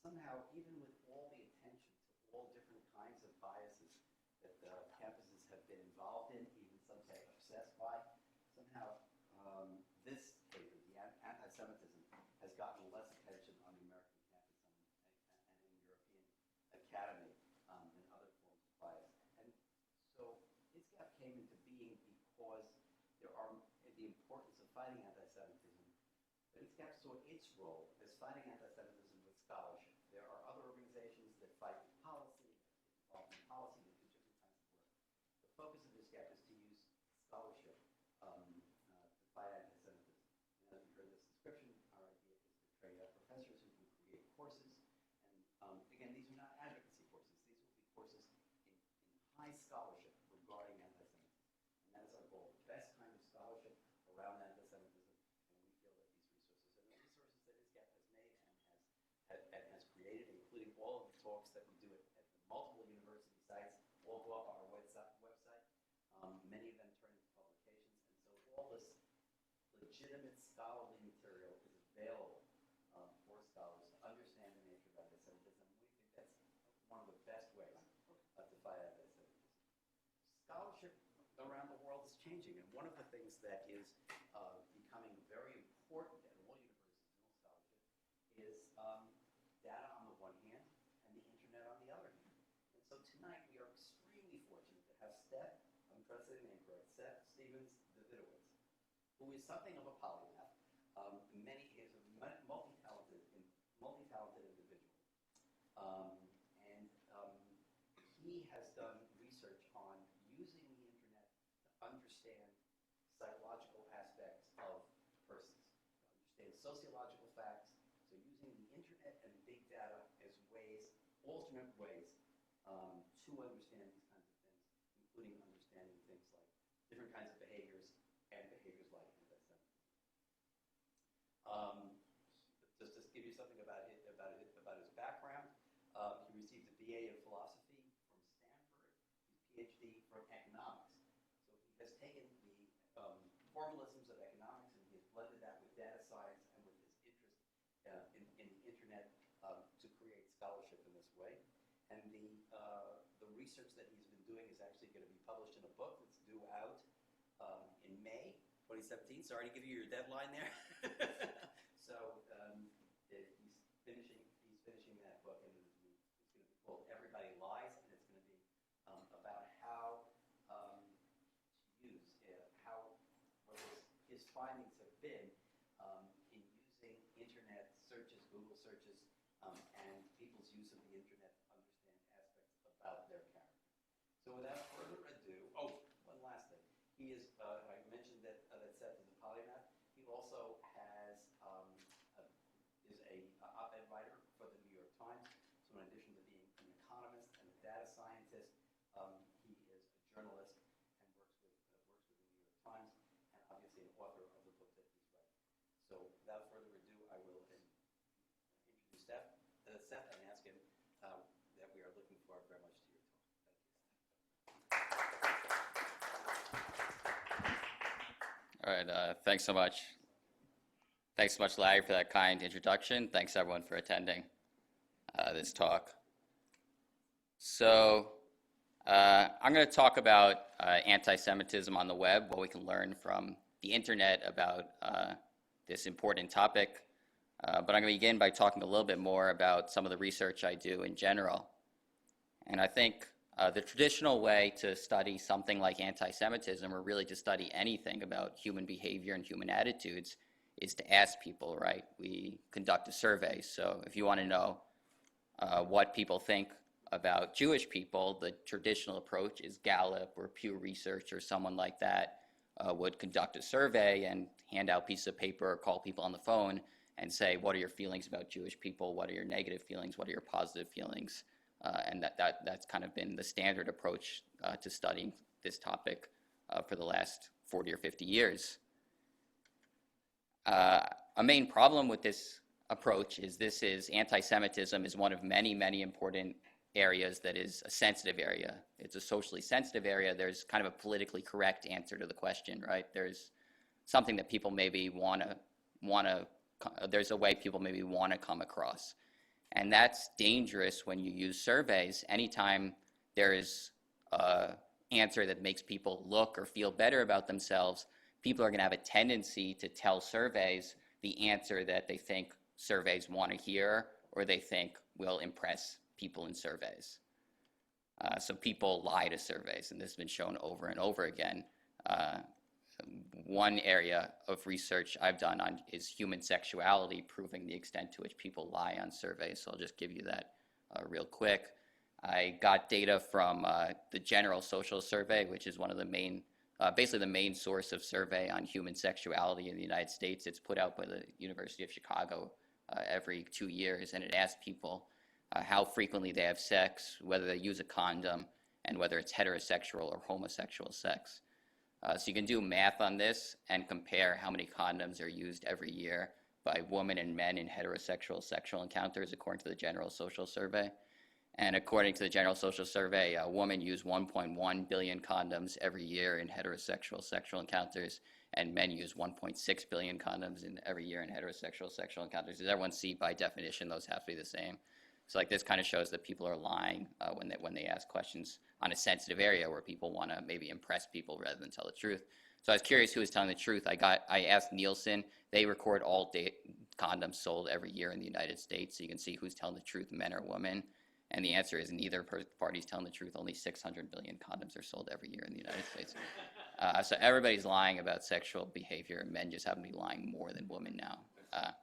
somehow, even with all the attention to all different kinds of biases that campuses have been involved in, even some say obsessed by, somehow this paper, the Antisemitism, has gotten less attention on the American campus and in European academy than other forms of bias. And so ISGAP came into being because there are the importance of fighting anti-Semitism. But ISGAP saw its role as fighting anti-Semitism with scholarship. There are other organizations that fight with policy, involved in policy, that do different kinds of work. The focus of ISGAP is to use scholarship to fight anti-Semitism. And as you heard this description, our idea is to train professors who can create courses. And again, these are not advocacy courses. These will be courses in high scholarship regarding anti-Semitism. And that is our goal, the best kind of scholarship around anti-Semitism. And we feel that these resources, and the resources that ISGAP has made and has created, including all of the talks that we do at multiple university sites, all go up on our website. Many of them turn into publications. And so all this legitimate scholarly material is available for scholars to understand the nature of anti-Semitism. We think that's one of the best ways to fight anti-Semitism. Scholarship around the world is changing, and one of the things that is becoming very important at all universities and all scholarship is data on the one hand and the internet on the other hand. And so tonight we are extremely fortunate to have Seth, I'm trying to say the name correct, Seth Davidowitz, who is something of a polymath. He is a multi-talented individual. He has done research on using the internet to understand psychological aspects of persons, to understand sociological facts. So using the internet and big data as ways, alternate ways, to understand these kinds of things, including understanding things like different kinds of behaviors and behaviors like anti-Semitism. Just to give you something about his background, he received a BA in philosophy from Stanford, his PhD from economics. So he has taken the formalisms of economics and he has blended that with data science and with his interest in the internet to create scholarship in this way. And the research that he's been doing is actually going to be published in a book that's due out in May 2017. Sorry to give you your deadline there. So he's finishing that book, and it's going to be called Everybody Lies, and it's going to be about how to use what his findings have been in using internet searches, Google searches, and people's use of the internet to understand aspects about their character. So without further ado, one last thing. He is, I mentioned that Seth is a polymath. He also is a op-ed writer for the New York Times. So in addition to being an economist and a data scientist, he is a journalist and works with the New York Times, and obviously an author of the book that he's writing. So without further ado, I will introduce Seth and ask him that we are looking forward very much to your talk. Thank you. All right, thanks so much. Thanks so much, Larry, for that kind introduction. Thanks, everyone, for attending this talk. So I'm going to talk about anti-Semitism on the web, what we can learn from the internet about this important topic. But I'm going to begin by talking a little bit more about some of the research I do in general. And I think the traditional way to study something like anti-Semitism, or really to study anything about human behavior and human attitudes, is to ask people, right? We conduct a survey. So if you want to know what people think about Jewish people, the traditional approach is Gallup or Pew Research or someone like that would conduct a survey and hand out pieces of paper or call people on the phone and say, what are your feelings about Jewish people? What are your negative feelings? What are your positive feelings? And that's kind of been the standard approach to studying this topic for the last 40 or 50 years. A main problem with this approach is anti-Semitism is one of many, many important areas that is a sensitive area. It's a socially sensitive area. There's kind of a politically correct answer to the question, right? There's something that people maybe there's a way people maybe want to come across. And that's dangerous when you use surveys. Anytime there is an answer that makes people look or feel better about themselves, people are going to have a tendency to tell surveys the answer that they think surveys want to hear or they think will impress people in surveys. So people lie to surveys, and this has been shown over and over again. One area of research I've done on is human sexuality, proving the extent to which people lie on surveys. So I'll just give you that real quick. I got data from the General Social Survey, which is one of the main, basically the main source of survey on human sexuality in the United States. It's put out by the University of Chicago every 2 years, and it asks people how frequently they have sex, whether they use a condom, and whether it's heterosexual or homosexual sex. So you can do math on this and compare how many condoms are used every year by women and men in heterosexual sexual encounters according to the General Social Survey. And according to the General Social Survey, a woman used 1.1 billion condoms every year in heterosexual sexual encounters, and men use 1.6 billion condoms every year in heterosexual sexual encounters. As everyone see, by definition, those have to be the same. So like this kind of shows that people are lying when they ask questions on a sensitive area where people want to maybe impress people rather than tell the truth. So I was curious who was telling the truth. I asked Nielsen. They record all condoms sold every year in the United States, so you can see who's telling the truth, men or women. And the answer is neither party's telling the truth. Only 600 billion condoms are sold every year in the United States. So everybody's lying about sexual behavior. Men just happen to be lying more than women now.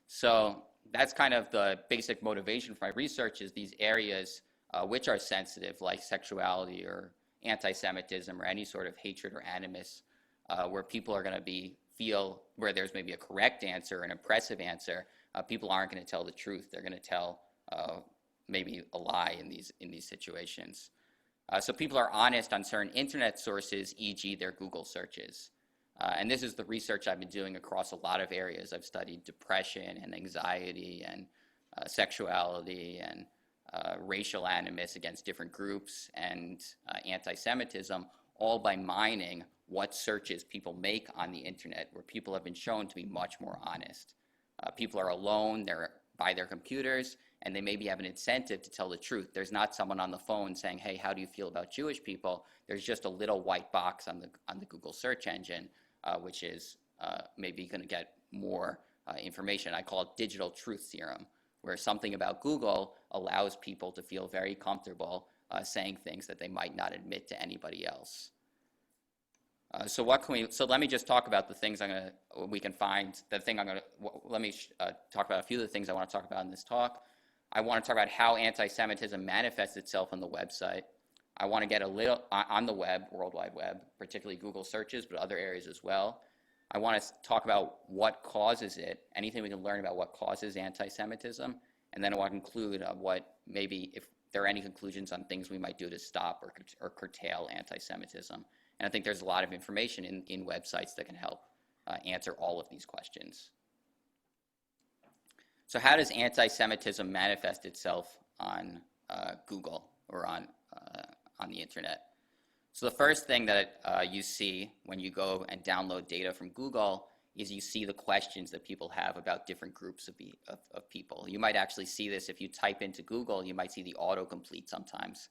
So that's kind of the basic motivation for my research, is these areas which are sensitive, like sexuality or anti-Semitism or any sort of hatred or animus, where people are going to feel where there's maybe a correct answer, an impressive answer. People aren't going to tell the truth. They're going to tell maybe a lie in these situations. So people are honest on certain internet sources, e.g. their Google searches. And this is the research I've been doing across a lot of areas. I've studied depression and anxiety and sexuality and racial animus against different groups and anti-Semitism, all by mining what searches people make on the internet, where people have been shown to be much more honest. People are alone, they're by their computers, and they maybe have an incentive to tell the truth. There's not someone on the phone saying, hey, how do you feel about Jewish people? There's just a little white box on the Google search engine, which is maybe going to get more information. I call it digital truth serum, where something about Google allows people to feel very comfortable saying things that they might not admit to anybody else. So let me just talk about the things we can find. Let me talk about a few of the things I want to talk about in this talk. I want to talk about how anti-Semitism manifests itself on the website. I want to get a little on the web, World Wide Web, particularly Google searches, but other areas as well. I want to talk about what causes it, anything we can learn about what causes anti-Semitism, and then I want to conclude what maybe if there are any conclusions on things we might do to stop or curtail anti-Semitism. And I think there's a lot of information in websites that can help answer all of these questions. So how does anti-Semitism manifest itself on Google or on the internet? So the first thing that you see when you go and download data from Google is you see the questions that people have about different groups of people. You might actually see this if you type into Google. You might see the autocomplete sometimes.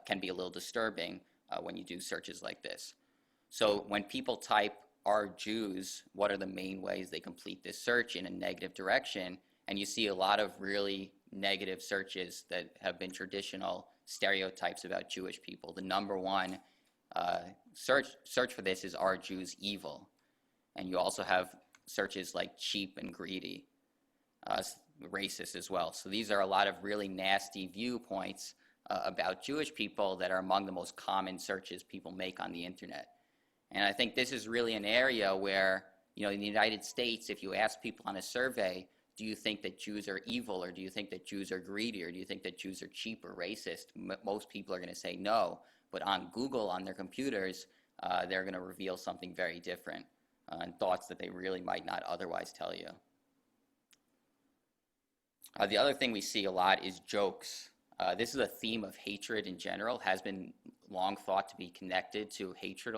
Can be a little disturbing when you do searches like this. So when people type, "Are Jews?" what are the main ways they complete this search in a negative direction? And you see a lot of really negative searches that have been traditional stereotypes about Jewish people. The number one search for this is, "Are Jews evil?" And you also have searches like cheap and greedy, racist as well. So these are a lot of really nasty viewpoints about Jewish people that are among the most common searches people make on the internet. And I think this is really an area where, in the United States, if you ask people on a survey, do you think that Jews are evil, or do you think that Jews are greedy, or do you think that Jews are cheap or racist? Most people are going to say no. But on Google, on their computers, they're going to reveal something very different and thoughts that they really might not otherwise tell you. The other thing we see a lot is jokes. This is a theme of hatred in general, has been long thought to be connected to hatred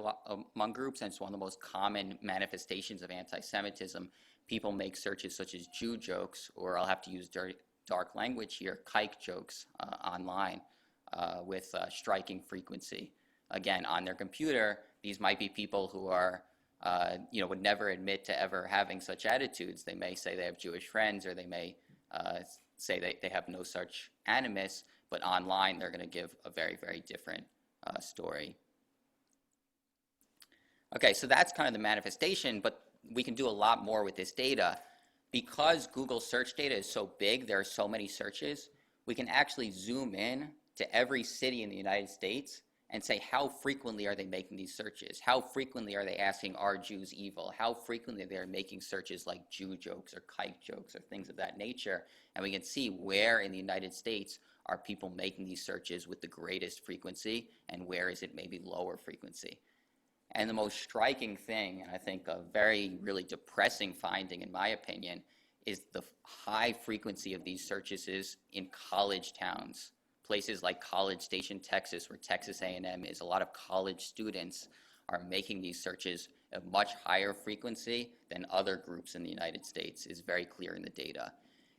among groups, and it's one of the most common manifestations of anti-Semitism. People make searches such as Jew jokes, or I'll have to use dark language here, kike jokes online with striking frequency. Again, on their computer, these might be people who are, would never admit to ever having such attitudes. They may say they have Jewish friends, or they may say they have no such animus, but online they're going to give a very, very different story. Okay, so that's kind of the manifestation, but we can do a lot more with this data. Because Google search data is so big, there are so many searches, we can actually zoom in to every city in the United States and say, how frequently are they making these searches? How frequently are they asking, are Jews evil? How frequently they're making searches like Jew jokes or kike jokes or things of that nature? And we can see where in the United States are people making these searches with the greatest frequency, and where is it maybe lower frequency. And the most striking thing, and I think a very really depressing finding in my opinion, is the high frequency of these searches is in college towns. Places like College Station, Texas, where Texas A&M is, a lot of college students are making these searches at much higher frequency than other groups in the United States, is very clear in the data.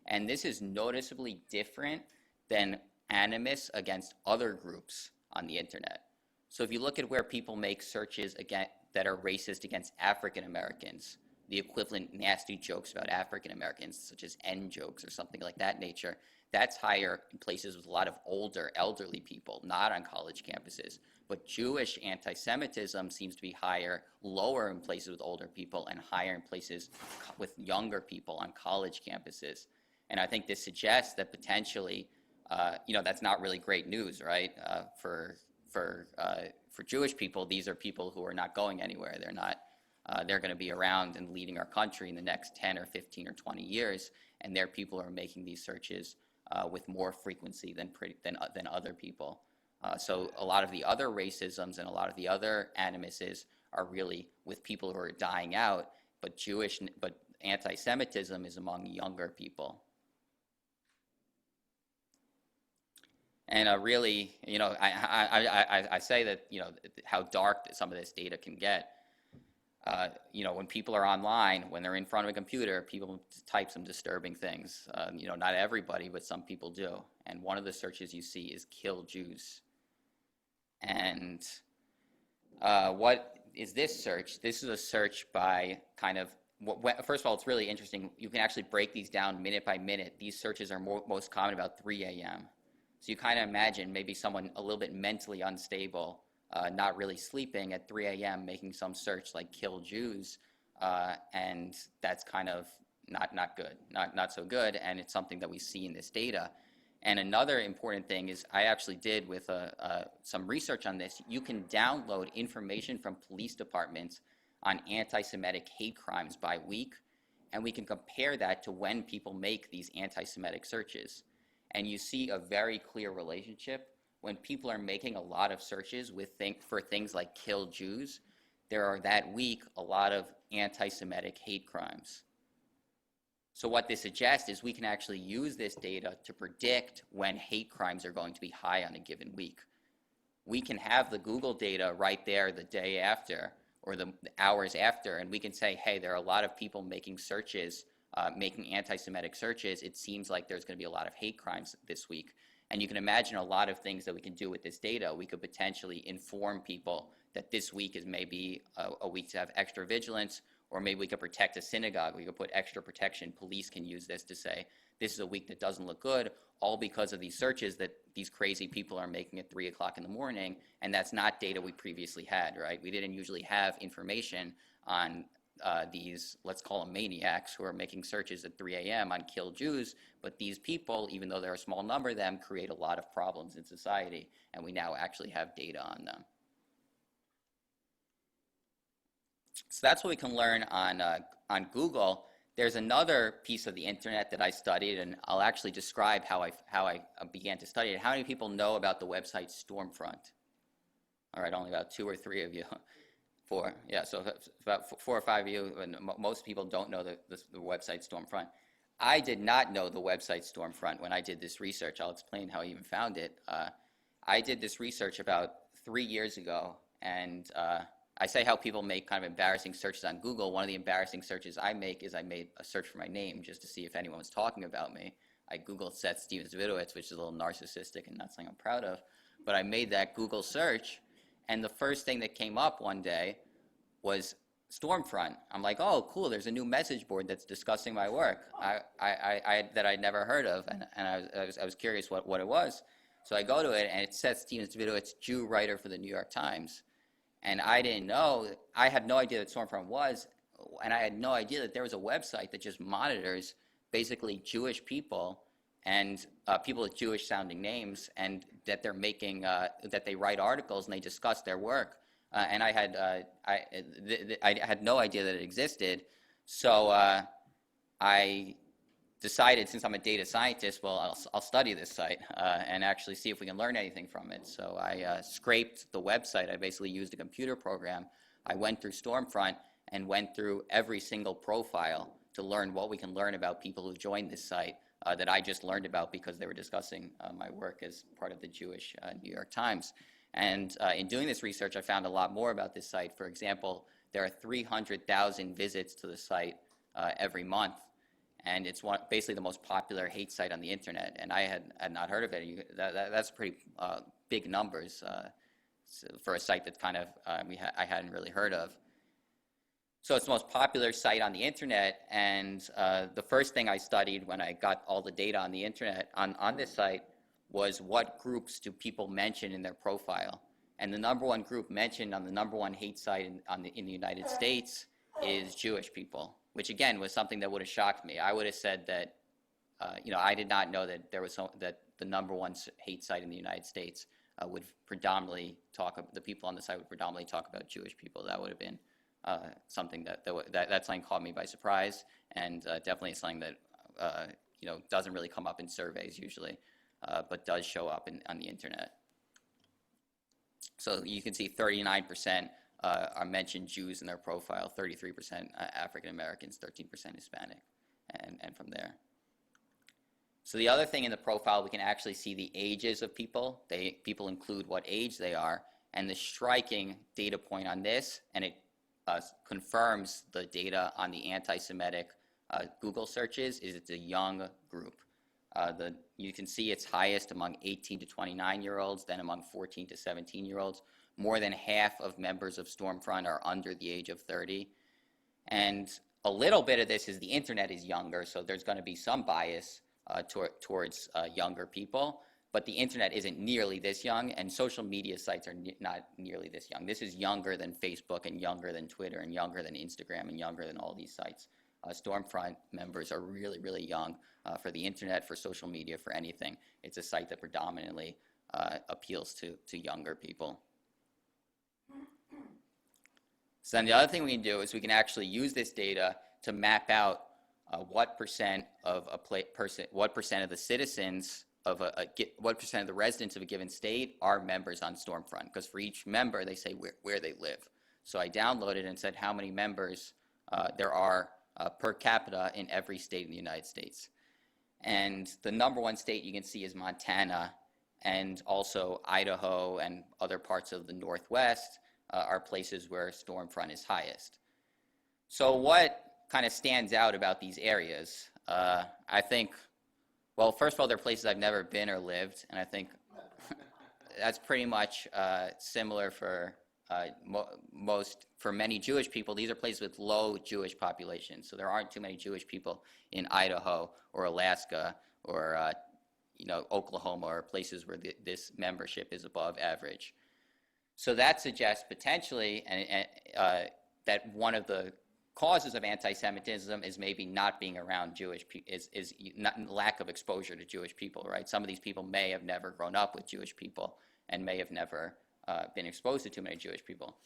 And this is noticeably different than animus against other groups on the internet. So if you look at where people make searches that are racist against African Americans, the equivalent nasty jokes about African Americans, such as N jokes or something like that nature, that's higher in places with a lot of older, elderly people, not on college campuses. But Jewish anti-Semitism seems to be lower in places with older people, and higher in places with younger people on college campuses. And I think this suggests that potentially, that's not really great news, right? For Jewish people, these are people who are not going anywhere. They're going to be around and leading our country in the next 10 or 15 or 20 years, and they're people who are making these searches with more frequency than other people. So a lot of the other racisms and a lot of the other animuses are really with people who are dying out, but anti-Semitism is among younger people. And really, I say that, how dark some of this data can get. When people are online, when they're in front of a computer, people type some disturbing things. Not everybody, but some people do. And one of the searches you see is "kill Jews." And what is this search? This is a search by kind of, first of all, it's really interesting. You can actually break these down minute by minute. These searches are most common about 3 a.m. So you kind of imagine maybe someone a little bit mentally unstable, not really sleeping at 3 a.m. making some search like "kill Jews," and that's kind of not good, not so good, and it's something that we see in this data. And another important thing is, I actually did with some research on this. You can download information from police departments on anti-Semitic hate crimes by week, and we can compare that to when people make these anti-Semitic searches. And you see a very clear relationship. When people are making a lot of searches for things like "kill Jews," there are that week a lot of anti-Semitic hate crimes. So what this suggests is we can actually use this data to predict when hate crimes are going to be high on a given week. We can have the Google data right there the day after or the hours after, and we can say, hey, there are a lot of people making searches, making anti-Semitic searches. It seems like there's going to be a lot of hate crimes this week. And you can imagine a lot of things that we can do with this data. We could potentially inform people that this week is maybe a week to have extra vigilance, or maybe we could protect a synagogue. We could put extra protection. Police can use this to say, this is a week that doesn't look good, all because of these searches that these crazy people are making at 3 o'clock in the morning, and that's not data we previously had, right? We didn't usually have information on these, let's call them maniacs, who are making searches at 3 a.m. on "kill Jews," but these people, even though they're a small number of them, create a lot of problems in society, and we now actually have data on them. So that's what we can learn on Google. There's another piece of the internet that I studied, and I'll actually describe how I began to study it. How many people know about the website Stormfront? All right, only about 2 or 3 of you. 4, yeah, so about 4 or 5 of you, and most people don't know the website Stormfront. I did not know the website Stormfront when I did this research. I'll explain how I even found it. I did this research about 3 years ago, and I say how people make kind of embarrassing searches on Google. One of the embarrassing searches I make is I made a search for my name just to see if anyone was talking about me. I Googled Seth Davidowitz, which is a little narcissistic and not something I'm proud of, but I made that Google search, and the first thing that came up one day was Stormfront. I'm like, oh, cool, there's a new message board that's discussing my work that I'd never heard of, and I was curious what it was. So I go to it, and it says Seth Davidowitz, Jew writer for the New York Times. And I didn't know, I had no idea that Stormfront was, and I had no idea that there was a website that just monitors basically Jewish people and people with Jewish sounding names, and that they're making, that they write articles and they discuss their work. And I had no idea that it existed. So I decided, since I'm a data scientist, well, I'll study this site and actually see if we can learn anything from it. So I scraped the website. I basically used a computer program. I went through Stormfront and went through every single profile to learn what we can learn about people who joined this site that I just learned about because they were discussing my work as part of the Jewish New York Times. And in doing this research, I found a lot more about this site. For example, there are 300,000 visits to the site every month. And it's basically the most popular hate site on the internet. And I had not heard of it. That's pretty big numbers for a site that kind of I hadn't really heard of. So it's the most popular site on the internet. And the first thing I studied when I got all the data on the internet on this site was what groups do people mention in their profile. And the number one group mentioned on the number one hate site in the United States is Jewish people, which again was something that would have shocked me. I would have said that, I did not know that that the number one hate site in the United States would predominantly the people on the site would predominantly talk about Jewish people. That would have been something that something caught me by surprise, and definitely something that doesn't really come up in surveys usually, but does show up on the internet. So you can see 39% are mentioned Jews in their profile, 33% African Americans, 13% Hispanic, and from there. So the other thing in the profile, we can actually see the ages of people. People include what age they are, and the striking data point on this, and it confirms the data on the anti-Semitic Google searches, is it's a young group. You can see it's highest among 18 to 29-year-olds, then among 14 to 17-year-olds. More than half of members of Stormfront are under the age of 30. And a little bit of this is the internet is younger, so there's going to be some bias towards younger people. But the internet isn't nearly this young, and social media sites are not nearly this young. This is younger than Facebook and younger than Twitter and younger than Instagram and younger than all these sites. Stormfront members are really, really young for the internet, for social media, for anything. It's a site that predominantly appeals to younger people. So then the other thing we can do is we can actually use this data to map out what percent of the citizens what percent of the residents of a given state are members on Stormfront. Because for each member, they say where they live. So I downloaded and said how many members there are per capita in every state in the United States. And the number one state you can see is Montana, and also Idaho and other parts of the Northwest are places where Stormfront is highest. So what kind of stands out about these areas? I think, well, first of all, they're places I've never been or lived, and I think that's pretty much similar for for many Jewish people. These are places with low Jewish populations, so there aren't too many Jewish people in Idaho or Alaska or Oklahoma, or places where this membership is above average. So that suggests potentially that one of the causes of anti-Semitism is maybe not being around Jewish people, is not lack of exposure to Jewish people, right? Some of these people may have never grown up with Jewish people and may have never been exposed to too many Jewish people.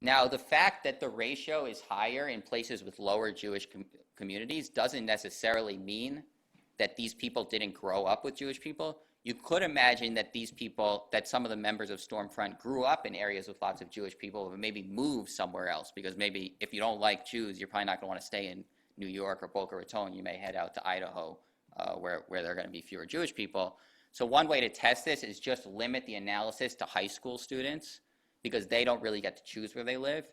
Now, the fact that the ratio is higher in places with lower Jewish communities doesn't necessarily mean that these people didn't grow up with Jewish people. You could imagine that that some of the members of Stormfront grew up in areas with lots of Jewish people, but maybe moved somewhere else, because maybe if you don't like Jews, you're probably not going to want to stay in New York or Boca Raton. You may head out to Idaho, where there are going to be fewer Jewish people. So one way to test this is just limit the analysis to high school students, because they don't really get to choose where they live.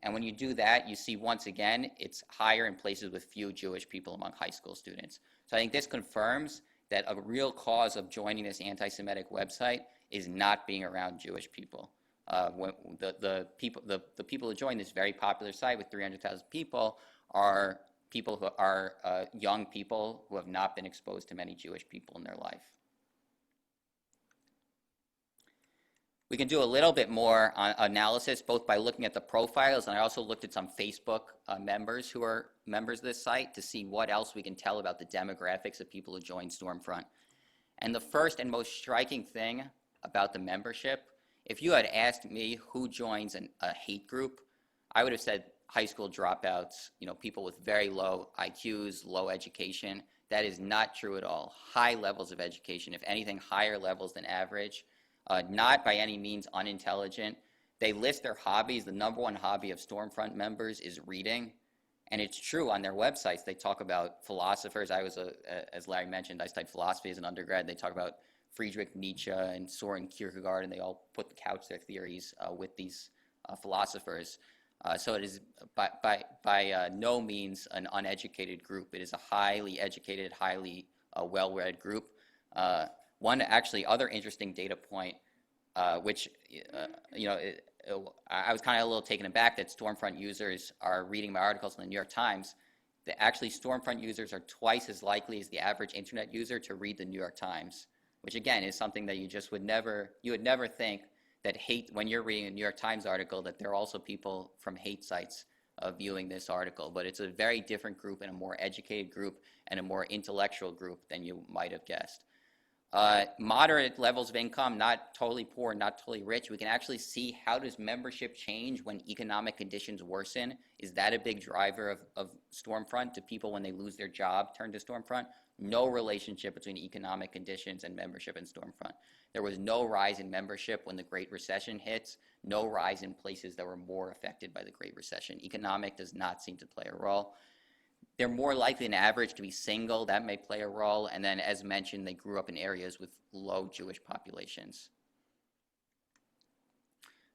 And when you do that, you see once again, it's higher in places with few Jewish people among high school students. So I think this confirms that a real cause of joining this anti-Semitic website is not being around Jewish people. The people who join this very popular site with 300,000 people are people who are young people who have not been exposed to many Jewish people in their life. We can do a little bit more analysis, both by looking at the profiles, and I also looked at some Facebook members who are members of this site to see what else we can tell about the demographics of people who join Stormfront. And the first and most striking thing about the membership, if you had asked me who joins a hate group, I would have said high school dropouts, people with very low IQs, low education. That is not true at all. High levels of education, if anything, higher levels than average. Not by any means unintelligent. They list their hobbies. The number one hobby of Stormfront members is reading. And it's true on their websites. They talk about philosophers. As Larry mentioned, I studied philosophy as an undergrad. They talk about Friedrich Nietzsche and Soren Kierkegaard, and they all couch their theories with these philosophers. So it is by no means an uneducated group. It is a highly educated, highly well-read group. One actually other interesting data point, which I was kind of a little taken aback that Stormfront users are reading my articles in the New York Times. Actually, Stormfront users are twice as likely as the average internet user to read the New York Times, which again is something that you would never think that when you're reading a New York Times article, that there are also people from hate sites viewing this article. But it's a very different group and a more educated group and a more intellectual group than you might have guessed. Moderate levels of income, not totally poor, not totally rich. We can actually see how does membership change when economic conditions worsen. Is that a big driver of Stormfront? Do people, when they lose their job, turn to Stormfront? No relationship between economic conditions and membership in Stormfront. There was no rise in membership when the Great Recession hits, no rise in places that were more affected by the Great Recession. Economic does not seem to play a role. They're more likely than average to be single. That may play a role. And then, as mentioned, they grew up in areas with low Jewish populations.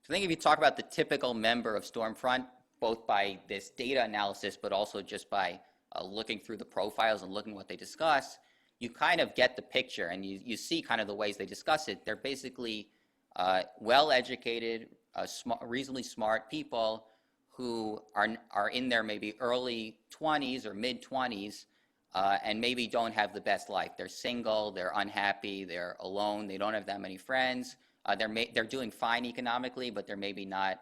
So I think if you talk about the typical member of Stormfront, both by this data analysis, but also just by looking through the profiles and looking at what they discuss, you kind of get the picture, and you see kind of the ways they discuss it. They're basically well-educated, reasonably smart people who are in their maybe early 20s or mid-20s and maybe don't have the best life. They're single, they're unhappy, they're alone, they don't have that many friends. They're doing fine economically, but they're maybe not,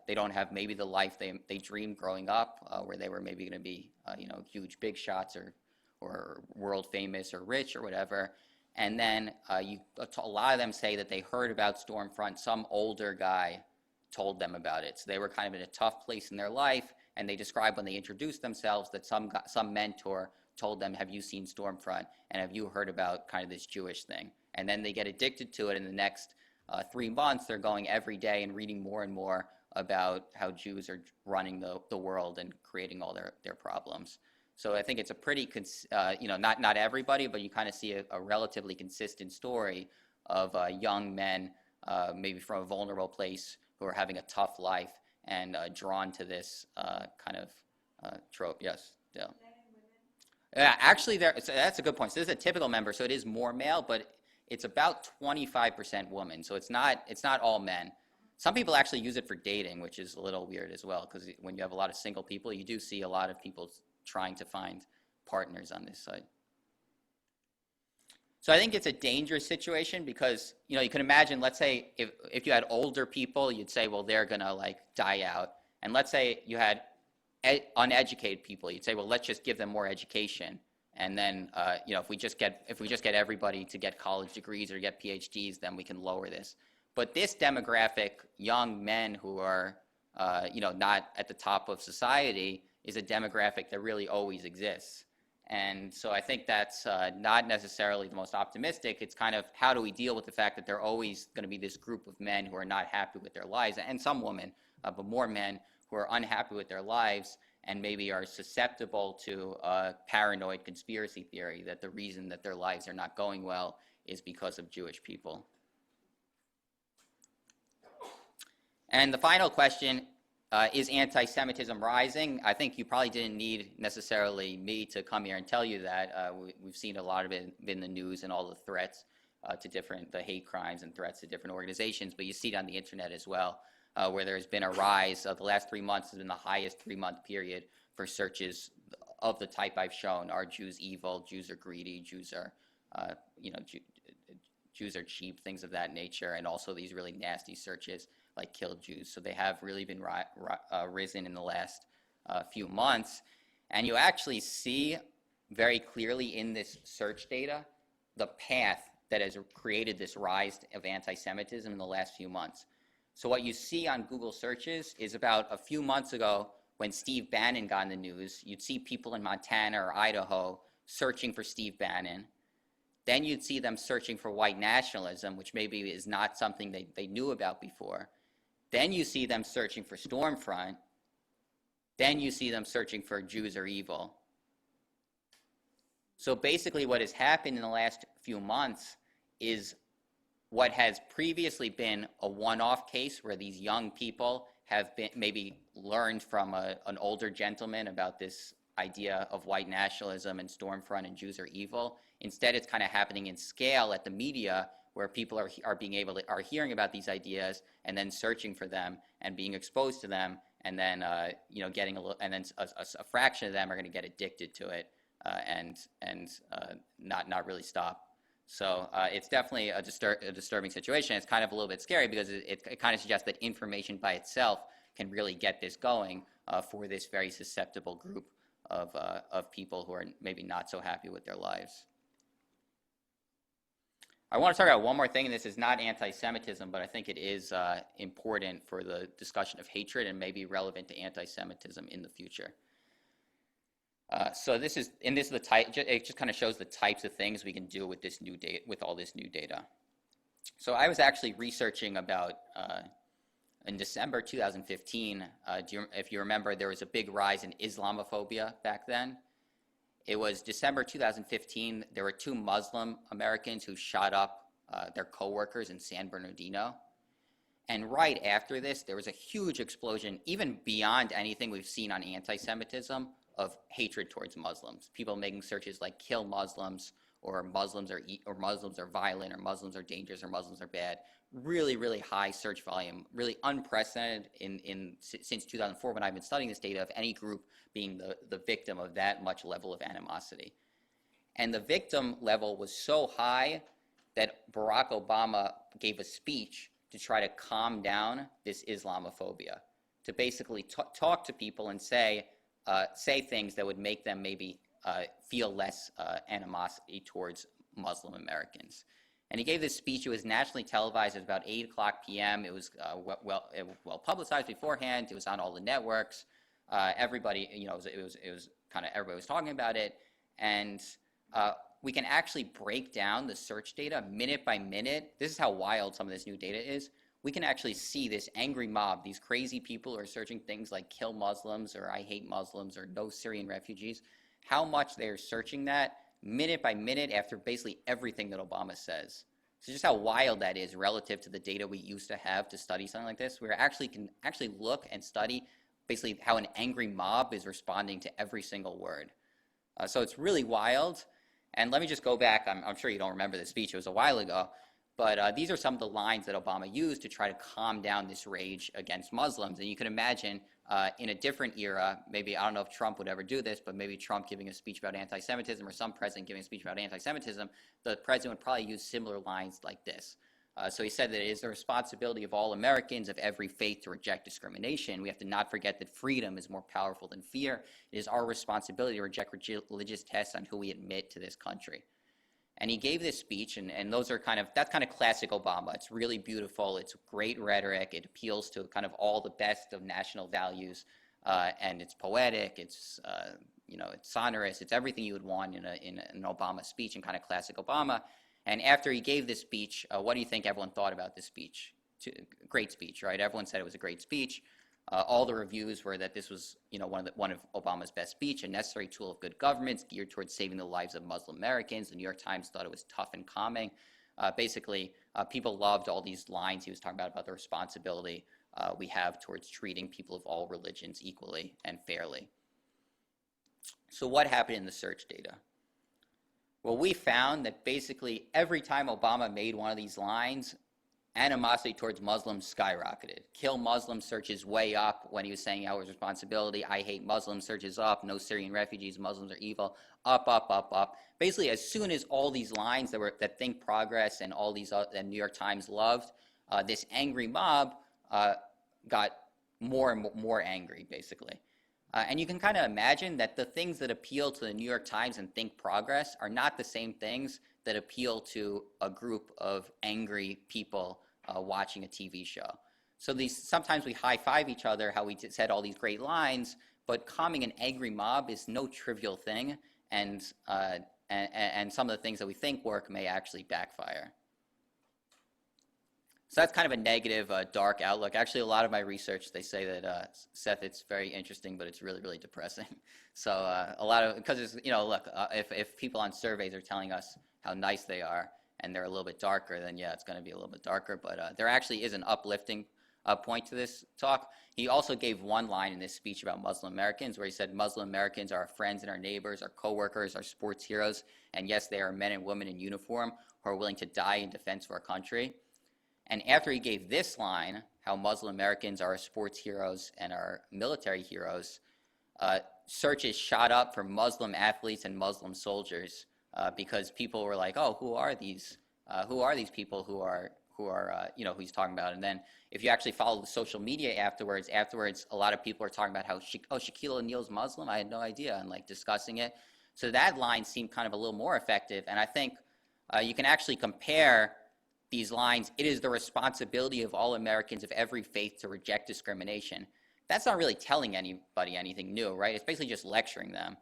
they don't have maybe the life they dreamed growing up, where they were maybe going to be huge big shots or world famous or rich or whatever. And then a lot of them say that they heard about Stormfront, some older guy told them about it. So they were kind of in a tough place in their life, and they describe when they introduced themselves that some mentor told them, have you seen Stormfront, and have you heard about kind of this Jewish thing? And then they get addicted to it. In the next 3 months, they're going every day and reading more and more about how Jews are running the world and creating all their problems. So I think it's a pretty, not everybody, but you kind of see a relatively consistent story of young men, maybe from a vulnerable place, who are having a tough life and drawn to this kind of trope. Yes, Dale. Yeah, actually, so that's a good point. So this is a typical member, so it is more male, but it's about 25% woman. So it's not all men. Some people actually use it for dating, which is a little weird as well, because when you have a lot of single people, you do see a lot of people trying to find partners on this site. So I think it's a dangerous situation because, you can imagine, let's say if you had older people, you'd say, well, they're going to die out. And let's say you had uneducated people, you'd say, well, let's just give them more education. And then, if we just get everybody to get college degrees or get PhDs, then we can lower this. But this demographic, young men who are, not at the top of society, is a demographic that really always exists. And so I think that's not necessarily the most optimistic. It's kind of how do we deal with the fact that there are always going to be this group of men who are not happy with their lives, and some women, but more men who are unhappy with their lives and maybe are susceptible to paranoid conspiracy theory that the reason that their lives are not going well is because of Jewish people. And the final question, Is anti-Semitism rising? I think you probably didn't need necessarily me to come here and tell you that. We've seen a lot of it in the news and all the threats to the hate crimes and threats to different organizations, but you see it on the internet as well, where there's been a rise. The last 3 months has been the highest 3-month period for searches of the type I've shown. Are Jews evil? Jews are greedy? Jews are, Jews are cheap, things of that nature, and also these really nasty searches like kill Jews. So they have really been risen in the last few months. And you actually see very clearly in this search data the path that has created this rise of anti-Semitism in the last few months. So what you see on Google searches is about a few months ago when Steve Bannon got in the news, you'd see people in Montana or Idaho searching for Steve Bannon. Then you'd see them searching for white nationalism, which maybe is not something they knew about before. Then you see them searching for Stormfront. Then you see them searching for Jews are evil. So basically what has happened in the last few months is what has previously been a one-off case where these young people have been maybe learned from an older gentleman about this idea of white nationalism and Stormfront and Jews are evil. Instead, it's kind of happening in scale at the media, where people are hearing about these ideas and then searching for them and being exposed to them, and then getting a fraction of them are going to get addicted to it and not really stop. So it's definitely a disturbing situation. It's kind of a little bit scary because it kind of suggests that information by itself can really get this going for this very susceptible group of people who are maybe not so happy with their lives. I want to talk about one more thing, and this is not anti-Semitism, but I think it is important for the discussion of hatred and maybe relevant to anti-Semitism in the future. So this is the type. It just kind of shows the types of things we can do with this new data, with all this new data. So I was actually researching about in December 2015. If you remember, there was a big rise in Islamophobia back then. It was December 2015. There were 2 Muslim Americans who shot up their coworkers in San Bernardino. And right after this, there was a huge explosion, even beyond anything we've seen on anti-Semitism, of hatred towards Muslims. People making searches like "kill Muslims," or Muslims are violent," or "Muslims are dangerous," or "Muslims are bad." Really, really high search volume, really unprecedented since 2004 when I've been studying this data of any group being the victim of that much level of animosity. And the victim level was so high that Barack Obama gave a speech to try to calm down this Islamophobia, to basically talk to people and say things that would make them maybe feel less animosity towards Muslim Americans. And he gave this speech. It was nationally televised. It was about 8:00 p.m. It was well publicized beforehand. It was on all the networks. Everybody, it was kind of everybody was talking about it. And we can actually break down the search data minute by minute. This is how wild some of this new data is. We can actually see this angry mob, these crazy people who are searching things like "kill Muslims" or "I hate Muslims" or "no Syrian refugees," how much they're searching that minute by minute after basically everything that Obama says. So just how wild that is relative to the data we used to have to study something like this. We can actually look and study basically how an angry mob is responding to every single word. So it's really wild. And let me just go back. I'm sure you don't remember the speech. It was a while ago. But these are some of the lines that Obama used to try to calm down this rage against Muslims. And you can imagine in a different era, maybe, I don't know if Trump would ever do this, but maybe Trump giving a speech about anti-Semitism or some president giving a speech about anti-Semitism, the president would probably use similar lines like this. So he said that it is the responsibility of all Americans of every faith to reject discrimination. We have to not forget that freedom is more powerful than fear. It is our responsibility to reject religious tests on who we admit to this country. And he gave this speech, and that's kind of classic Obama. It's really beautiful. It's great rhetoric. It appeals to kind of all the best of national values, and it's poetic. It's it's sonorous. It's everything you would want in an Obama speech, and kind of classic Obama. And after he gave this speech, what do you think everyone thought about this speech? Great speech, right? Everyone said it was a great speech. All the reviews were that this was, one of Obama's best speech, a necessary tool of good government geared towards saving the lives of Muslim Americans. The New York Times thought it was tough and calming. basically, people loved all these lines he was talking about the responsibility we have towards treating people of all religions equally and fairly. So what happened in the search data? Well, we found that basically every time Obama made one of these lines, animosity towards Muslims skyrocketed. Kill Muslim searches way up when he was saying how it was responsibility. I hate Muslims searches up. No Syrian refugees. Muslims are evil. Up, up, up, up. Basically, as soon as all these lines that Think Progress and all these that New York Times loved, this angry mob got more and more angry, basically. And you can kind of imagine that the things that appeal to the New York Times and Think Progress are not the same things that appeal to a group of angry people watching a TV show. So sometimes we high-five each other, how we said all these great lines, but calming an angry mob is no trivial thing, and some of the things that we think work may actually backfire. So that's kind of a negative, dark outlook. Actually, a lot of my research, they say that, Seth, it's very interesting, but it's really, really depressing. So because it's, look, if people on surveys are telling us how nice they are, and they're a little bit darker, then yeah, it's going to be a little bit darker. But there actually is an uplifting point to this talk. He also gave one line in this speech about Muslim Americans, where he said, Muslim Americans are our friends and our neighbors, our co-workers, our sports heroes, and yes, they are men and women in uniform who are willing to die in defense of our country. And after he gave this line, how Muslim Americans are our sports heroes and our military heroes, searches shot up for Muslim athletes and Muslim soldiers because people were like, oh, who are these people who he's talking about? And then if you actually follow the social media afterwards, a lot of people are talking about how, Shaquille O'Neal's Muslim? I had no idea, and like discussing it. So that line seemed kind of a little more effective. And I think you can actually compare these lines. It is the responsibility of all Americans of every faith to reject discrimination. That's not really telling anybody anything new, right? It's basically just lecturing them,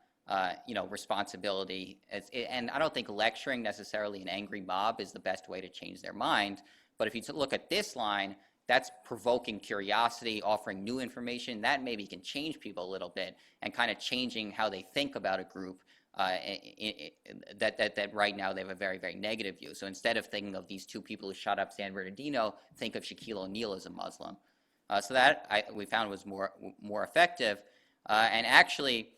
responsibility. And I don't think lecturing necessarily an angry mob is the best way to change their mind. But if you look at this line, that's provoking curiosity, offering new information. That maybe can change people a little bit and kind of changing how they think about a group. That right now they have a very, very negative view. So instead of thinking of these two people who shot up San Bernardino, think of Shaquille O'Neal as a Muslim. So that we found was more effective. And actually,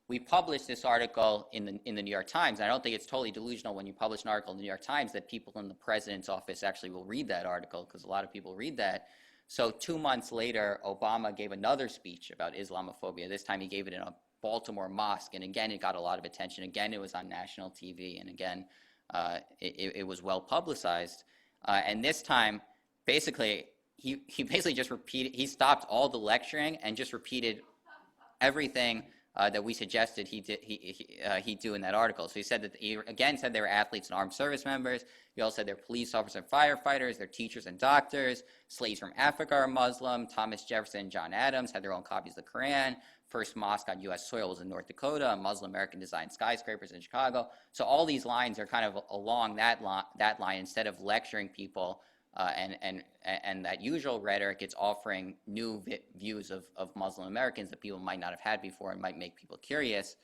we published this article in the New York Times. And I don't think it's totally delusional when you publish an article in the New York Times that people in the president's office actually will read that article, because a lot of people read that. So 2 months later, Obama gave another speech about Islamophobia. This time he gave it in a Baltimore mosque, and again it got a lot of attention. Again, it was on national TV, and again it was well publicized. And this time, basically, he basically just repeated. He stopped all the lecturing and just repeated everything that we suggested he do in that article. So he said that he again said they were athletes and armed service members. He also said they're police officers and firefighters, they're teachers and doctors. Slaves from Africa are Muslim. Thomas Jefferson and John Adams had their own copies of the Quran. First mosque on U.S. soil was in North Dakota. A Muslim American designed skyscrapers in Chicago. So all these lines are kind of along that line. Instead of lecturing people and that usual rhetoric, it's offering new views of Muslim Americans that people might not have had before and might make people curious.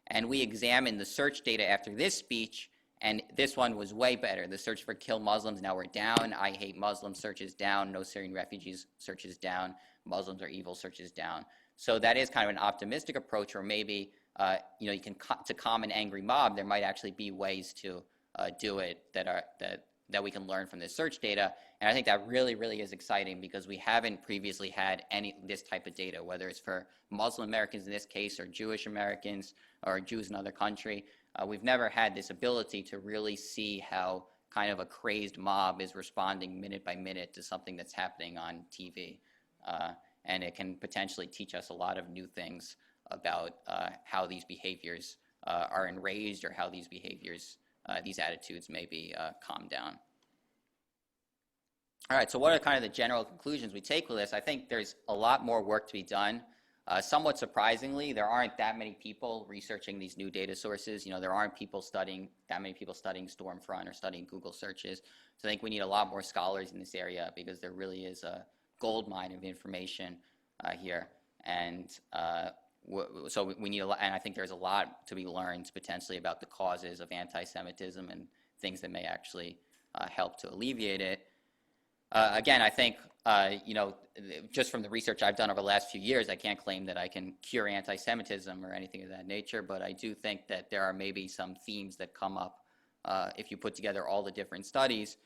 And we examined the search data after this speech, and this one was way better. The search for kill Muslims, now we're down. I hate Muslims search is down. No Syrian refugees search is down. Muslims are evil search is down. So that is kind of an optimistic approach, or maybe you can to calm an angry mob, there might actually be ways to do it that we can learn from this search data. And I think that really, really is exciting, because we haven't previously had this type of data, whether it's for Muslim Americans in this case, or Jewish Americans, or Jews in another country. We've never had this ability to really see how kind of a crazed mob is responding minute by minute to something that's happening on TV. And it can potentially teach us a lot of new things about how these behaviors are enraged, or how these behaviors, these attitudes may be calmed down. All right, so what are kind of the general conclusions we take with this? I think there's a lot more work to be done. Somewhat surprisingly, there aren't that many people researching these new data sources. There aren't that many people studying Stormfront or studying Google searches. So I think we need a lot more scholars in this area, because there really is a gold mine of information here, and so we need a lot. And I think there's a lot to be learned potentially about the causes of anti-Semitism and things that may actually help to alleviate it. Again, I think, just from the research I've done over the last few years, I can't claim that I can cure anti-Semitism or anything of that nature, but I do think that there are maybe some themes that come up if you put together all the different studies.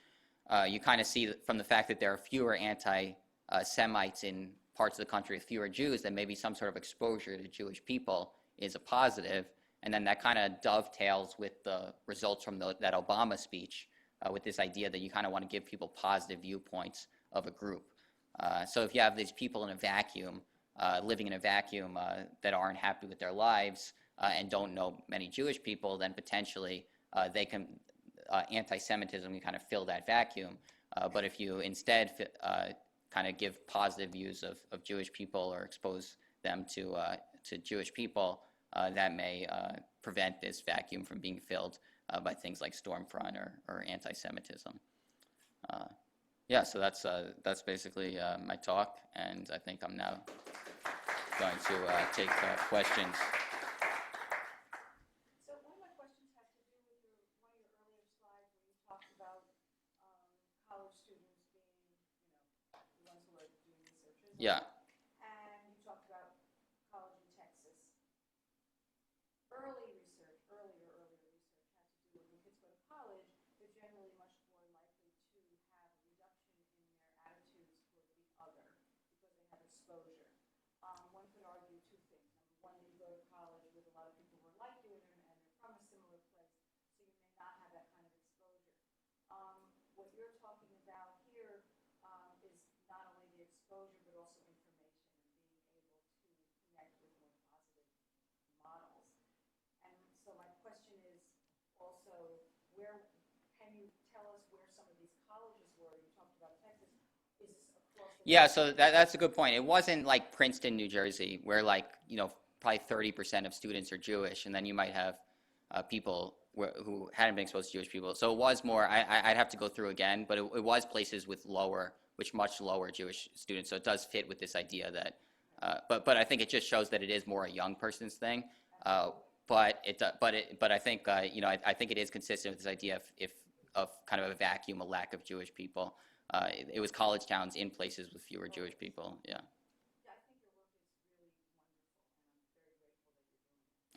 You kind of see from the fact that there are fewer anti-Semites in parts of the country with fewer Jews, that maybe some sort of exposure to Jewish people is a positive, and then that kind of dovetails with the results from that Obama speech, with this idea that you kind of want to give people positive viewpoints of a group. So if you have these people in a vacuum, living in a vacuum that aren't happy with their lives and don't know many Jewish people, then potentially anti-Semitism can kind of fill that vacuum. But if you instead kind of give positive views of Jewish people or expose them to Jewish people, that may prevent this vacuum from being filled by things like Stormfront or anti-Semitism. Yeah, so that's basically my talk, and I think I'm now going to take questions. So one of my questions has to do with one of your earlier slides where you talked about college students being, the ones who are doing research. Yeah. And you talked about college in Texas. Earlier research has to do with when kids go to college, they're generally much more likely to have a reduction in their attitudes toward the other because they have exposure. One could argue two things. Number one, you go to college with a lot of people who are like you and they're from a similar place, so you may not have that kind of exposure. What you're talking about here is not only the exposure but also information and being able to connect with more positive models. And so my question is also, where can you tell us where some of these colleges were? You talked about Texas. Is this across the Yeah, so that's a good point. It wasn't like Princeton, New Jersey, where probably 30% of students are Jewish, and then you might have people who hadn't been exposed to Jewish people. So it was more, I'd have to go through again, but it was places with much lower Jewish students. So it does fit with this idea that, but I think it just shows that it is more a young person's thing. But I think I think it is consistent with this idea of kind of a vacuum, a lack of Jewish people. It was college towns in places with fewer Jewish people. Yeah. Yeah, I think your work is really wonderful, and I'm very grateful that you're doing it.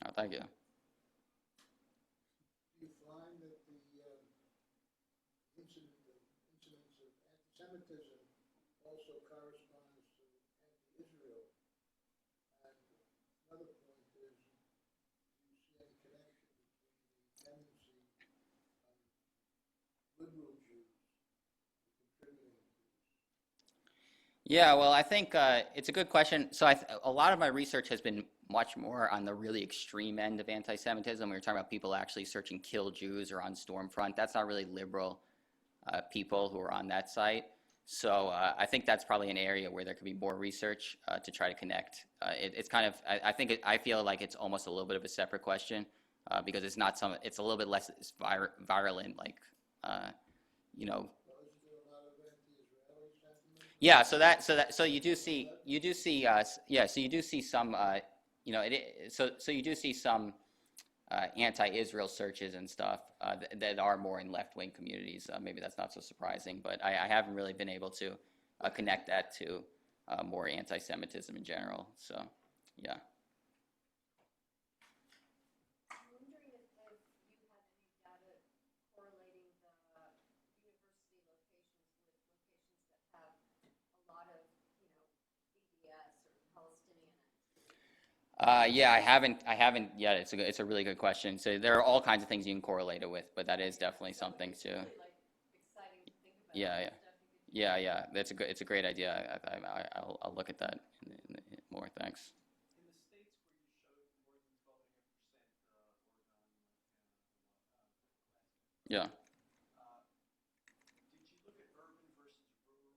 Oh, thank you. Do you find that the incidence of anti-Semitism also corresponds to anti-Israel? And another point is, do you see any connection between the tendency of liberal Jews contributing to this? Yeah, well, I think it's a good question. So a lot of my research has been much more on the really extreme end of anti-Semitism. We were talking about people actually searching "kill Jews" or on Stormfront. That's not really liberal people who are on that site. So I think that's probably an area where there could be more research to try to connect. It's kind of, I feel like it's almost a little bit of a separate question because it's a little bit less virulent, like, Well, isn't there a lot of anti-Israeli sentiment? Yeah, so you do see some so you do see some anti-Israel searches and stuff that are more in left-wing communities. Maybe that's not so surprising, but I haven't really been able to connect that to more anti-Semitism in general. So, yeah. I'm wondering if you have any data correlating the university locations with locations that have a lot of, BDS or Palestinian activity. Yeah, I haven't yet. It's a really good question. So there are all kinds of things you can correlate it with, but that is definitely something to. It's really exciting to think about. Yeah, all the stuff you can do. Yeah. It's a great idea. I'll look at that more. Thanks. In the states where you showed more than 12.5% Yeah. did you look at urban versus rural?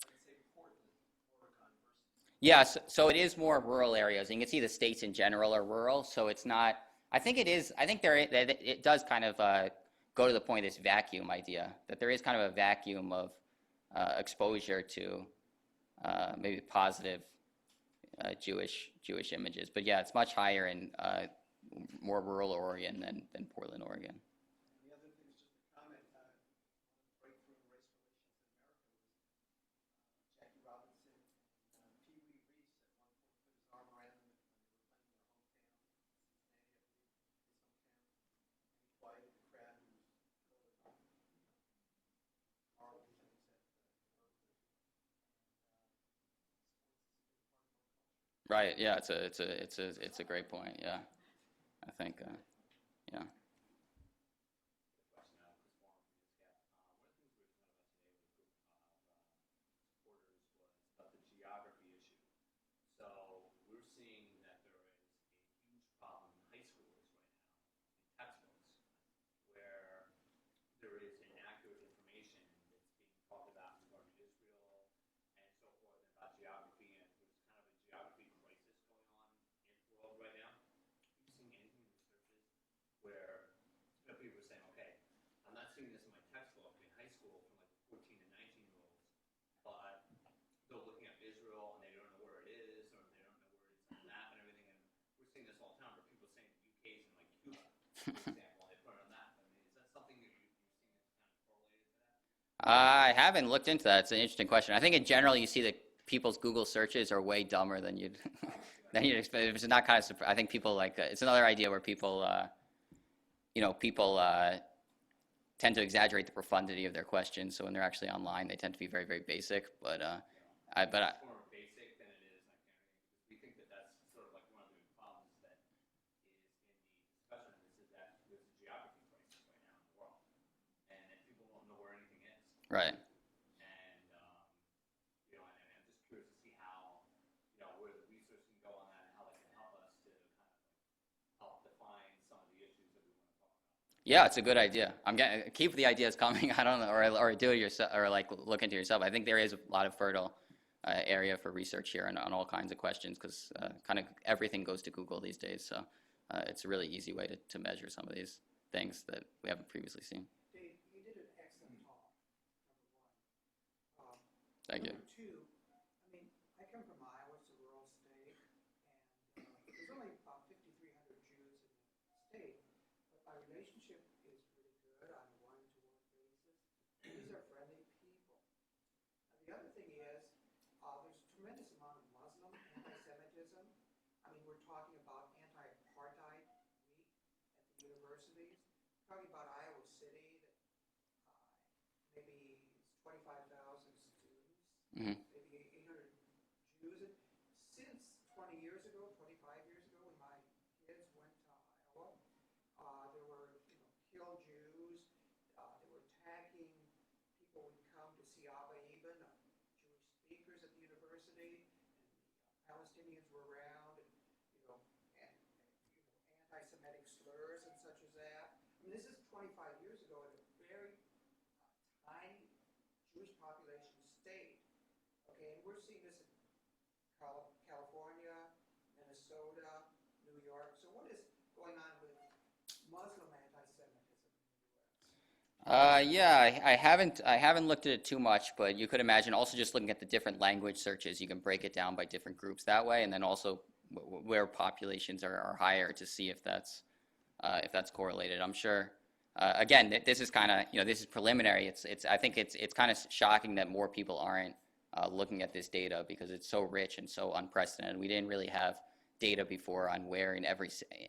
Let's say Portland, Oregon versus. Yeah, so it is more rural areas. You can see the states in general are rural, so it's not. I think it does kind of go to the point of this vacuum idea, that there is kind of a vacuum of exposure to maybe positive Jewish images. But yeah, it's much higher in more rural Oregon than Portland, Oregon. And the other thing is just a comment. Right. Yeah. It's a great point. Yeah. I think. Yeah. Question now, Chris Warren from ISGAP. One of the things we were talking about today with a group of supporters was about the geography issue. So we're seeing that there is a huge problem in high schoolers right now in textbooks where there is inaccurate information that's being talked about regarding Israel and so forth and about geography, and there's kind of a geography crisis going on in the world right now. Have you seen anything in the researches where people were saying, okay, I'm not seeing this in my textbook in high school from like 14 to 19-year-olds, but they're looking at Israel and they don't know where it is, or they don't know where it is on the map and everything. And we're seeing this all the time where people are saying the UK is in like Cuba, for example, and they put it on that. I mean, is that something that you've seen that's kind of correlated to that? I haven't looked into that. It's an interesting question. I think in general you see that people's Google searches are way dumber than you'd than you'd expect. It's not kind of. I think people like it's another idea where people, people tend to exaggerate the profundity of their questions. So when they're actually online, they tend to be very, very basic. But It's more basic than it is like anything, because we think that that's sort of like one of the problems that is in the discussion of this, is that there's a geography crisis right now in the world, and that people don't know where anything is. right. And and I'm just curious to see how, where the research can go on that and how that can help us to kind of help define some of the issues that we want to talk about. Yeah, it's a good idea. Keep the ideas coming. I don't know, or do it yourself, or like look into yourself. I think there is a lot of fertile area for research here on all kinds of questions, because kind of everything goes to Google these days. So it's a really easy way to measure some of these things that we haven't previously seen. Dave, you did an excellent talk, number one. Thank you. Number two, I mean, I come from Iowa, it's a rural state, and there's only about 5,300 Jews in the state, but my relationship is really good on a one-to-one basis. These are friendly people. Now, the other thing is, there's a tremendous amount of Muslim anti-Semitism. I mean, we're talking about anti-apartheid week at the universities. We're talking about Iowa City, that maybe 25,000 students, Mhm. maybe 800 Jews. Since 20 years ago, 25 years ago, when my kids went to Iowa, there were killed Jews. They were attacking people who would come to see Abba Eben, Jewish speakers at the university, and Palestinians were around, and anti-Semitic slurs and such as that. I mean, this is 25 years ago in a very tiny Jewish population state. Okay, and we're seeing this in California, Minnesota, New York. So what is going on with Muslim anti-Semitism in the U.S.? Yeah, I haven't looked at it too much, but you could imagine also just looking at the different language searches, you can break it down by different groups that way, and then also where populations are higher to see if that's correlated. I'm sure. Again, this is kind of this is preliminary. I think it's kind of shocking that more people aren't looking at this data, because it's so rich and so unprecedented. We didn't really have data before on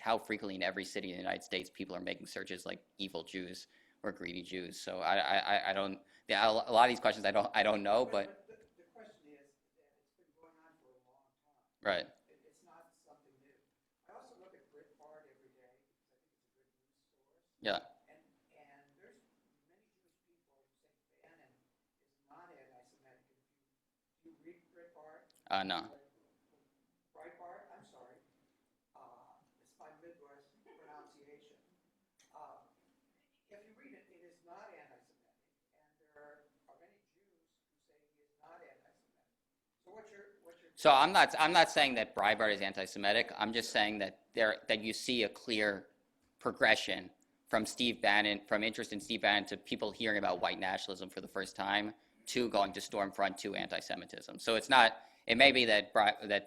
how frequently in every city in the United States people are making searches like evil Jews or greedy Jews. So I don't. Yeah, a lot of these questions I don't know, but The question is that it's been going on for a long time. right. It's not something new. I also look at Breitbart every day because I think it's a good news source. Yeah. And there's many Jewish people who say Bannon is not anti-Semitic. Do you read Breitbart? No. Breitbart? I'm sorry. It's my Midwest pronunciation. If you read it, it is not anti-Semitic, and there are many Jews who say he is not anti-Semitic. So what's your So I'm not saying that Breitbart is anti-Semitic. I'm just saying that you see a clear progression from interest in Steve Bannon to people hearing about white nationalism for the first time, to going to Stormfront, to anti-Semitism. So it's not. It may be that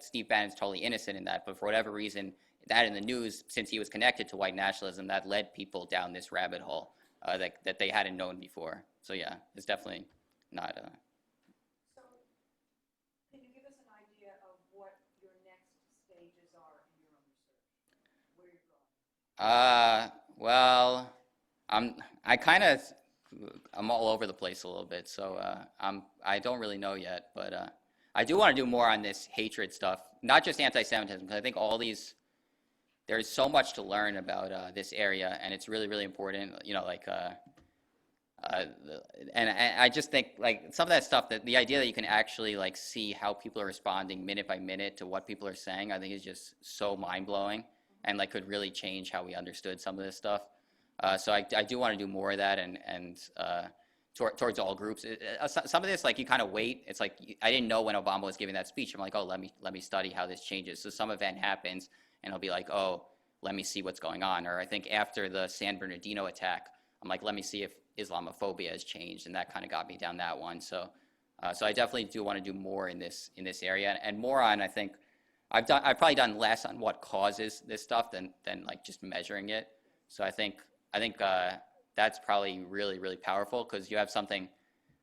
Steve Bannon's totally innocent in that, but for whatever reason, that in the news, since he was connected to white nationalism, that led people down this rabbit hole that they hadn't known before. So yeah, it's definitely not. So, can you give us an idea of what your next stages are in your own research? Where you're going? Well, I'm all over the place a little bit, so I don't really know yet. But I do want to do more on this hatred stuff, not just anti-Semitism, because I think all these, there's so much to learn about this area, and it's really, really important. And I just think like some of that stuff, that the idea that you can actually like see how people are responding minute by minute to what people are saying, I think is just so mind blowing, and like could really change how we understood some of this stuff. So I do want to do more of that, and towards all groups. Some of this, like you kind of wait. It's like I didn't know when Obama was giving that speech. I'm like, oh, let me study how this changes. So some event happens, and I'll be like, oh, let me see what's going on. Or I think after the San Bernardino attack, I'm like, let me see if Islamophobia has changed, and that kind of got me down that one. So I definitely do want to do more in this area, and more on, I think I've probably done less on what causes this stuff than like just measuring it. So I think that's probably really, really powerful, because you have something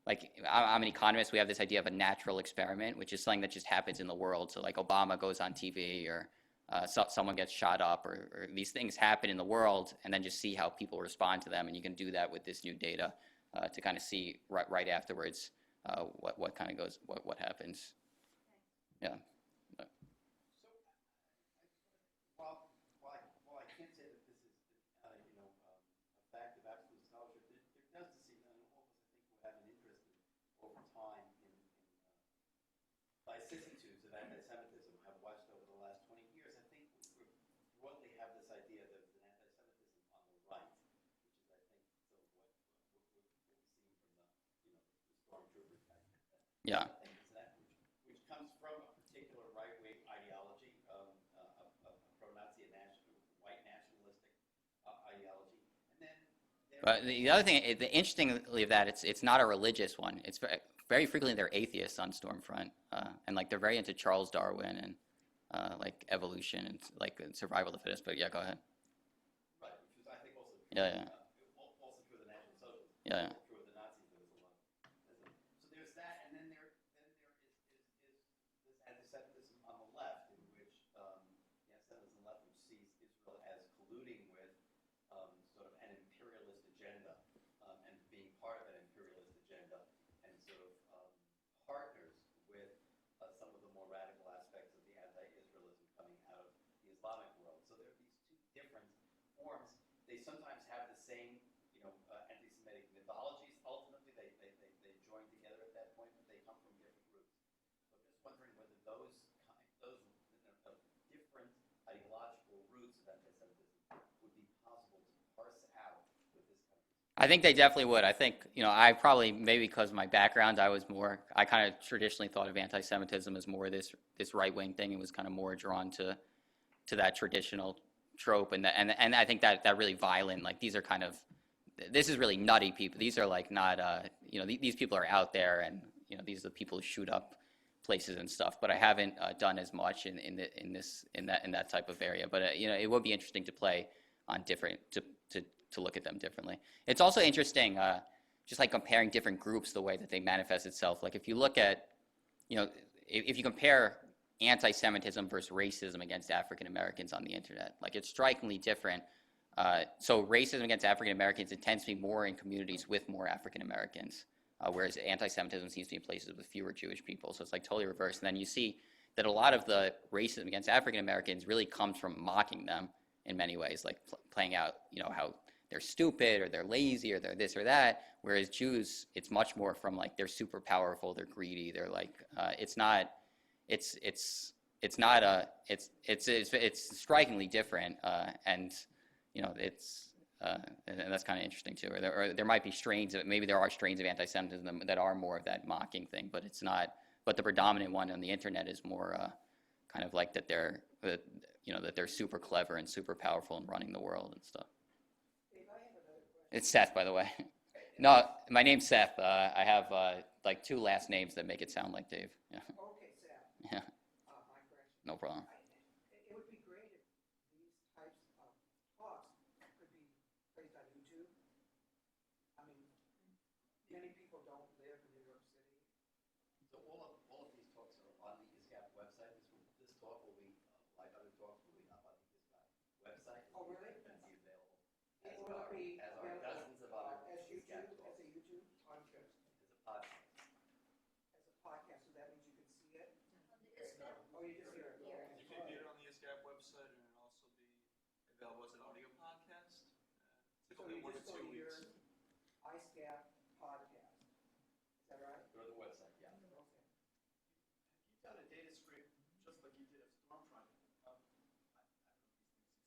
like, I'm an economist. We have this idea of a natural experiment, which is something that just happens in the world. So like Obama goes on TV, or someone gets shot up, or these things happen in the world, and then just see how people respond to them. And you can do that with this new data to kind of see right afterwards what kind of goes, what happens. Yeah. While I can't say that this is, a fact of absolute scholarship, there does seem, and all of us, I think, will have an interest over time in vicissitudes of anti-Semitism have watched over the last 20 years. I think we broadly have this idea that there's an anti-Semitism on the right, which is, I think, sort of what we've seen from the stormtroopers back then. Yeah. Which comes from a particular right-wing ideology, a pro-Nazi and white nationalistic ideology. And then But the other thing, the interestingly of that, it's not a religious one. It's very frequently they're atheists on Stormfront, and like they're very into Charles Darwin and like evolution and like survival of the fittest. But yeah, go ahead. Right, which was, I think, also true. Yeah. Also true of the National Socialists. Yeah. True of the Nazis. There was a lot. So there's that, and then there is this anti-Semitism on the left, in which the anti-Semitism on the left, which sees Israel as colluding with sort of an imperialist agenda, and being part of an imperialist agenda, and sort of partners with some of the more radical aspects of the anti-Israelism coming out of the Islamic world. So there are these two different forms. They sometimes have the same, anti-Semitic mythologies. Ultimately, they join together at that point, but they come from different roots. So I'm just wondering whether those different ideological roots of anti-Semitism would be possible to parse out with this kind of. I think they definitely would. I think, I probably, maybe because of my background, I kind of traditionally thought of anti-Semitism as more this right-wing thing, and was kind of more drawn to that traditional trope, and I think that really violent, like these are kind of, this is really nutty people. These are like not, these people are out there, and these are the people who shoot up places and stuff. But I haven't done as much in that type of area. But it would be interesting to play on different to look at them differently. It's also interesting, just like comparing different groups, the way that they manifest itself. Like if you look at, if you compare anti-Semitism versus racism against African Americans on the internet, like it's strikingly different. So racism against African Americans, it tends to be more in communities with more African Americans, whereas anti-Semitism seems to be in places with fewer Jewish people. So it's like totally reversed. And then you see that a lot of the racism against African Americans really comes from mocking them in many ways, like playing out, how they're stupid or they're lazy or they're this or that. Whereas Jews, it's much more from like they're super powerful, they're greedy, they're like it's strikingly different, and that's kind of interesting too. Or there might be strains of, maybe there are strains of anti-Semitism that are more of that mocking thing, but it's not. But the predominant one on the internet is more kind of like that they're super clever and super powerful in running the world and stuff. Dave, I have another question. It's Seth, by the way. No, my name's Seth. I have like two last names that make it sound like Dave. Yeah. Okay, Seth. Yeah. My correction. No problem. It would be great if these types of talks could be placed on YouTube. I mean, many people don't live in New York City. So all of these talks are on the ISGAP website. This talk will be, like other talks, will be up on the ISGAP website. Oh, really? And be available. It will be As are dozens of other as ISGAP YouTube, talks. as a YouTube podcast. As a podcast. As a podcast, so that means you can see it. So only you 1 to just go 2 to your weeks. ISGAP podcast, is that right? Go to the website, yeah. Okay. You've done a data scrape just like you did at Stormfront. I don't know if these things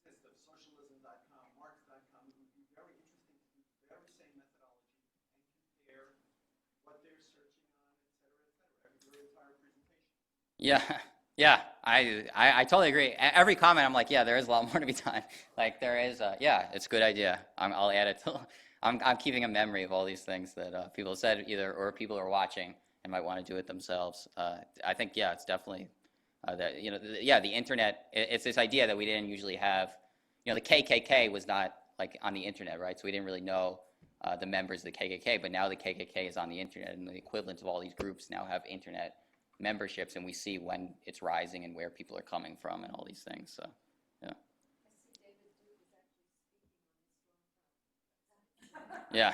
exist, of socialism.com, marx.com. It would be very interesting to do the very same methodology and compare what they're searching on, et cetera, your entire presentation. Yeah, yeah, I totally agree. Every comment, I'm like, yeah, there is a lot more to be done. Like there is, yeah, it's a good idea. I'll add it to. I'm keeping a memory of all these things that people said either or people are watching and might want to do it themselves. I think yeah, it's definitely that yeah, the internet. It's this idea that we didn't usually have. The KKK was not like on the internet, right? So we didn't really know the members of the KKK, but now the KKK is on the internet, and the equivalent of all these groups now have internet memberships, and we see when it's rising and where people are coming from and all these things. So, yeah. I see David Duke is actually speaking on this storefront. Yeah.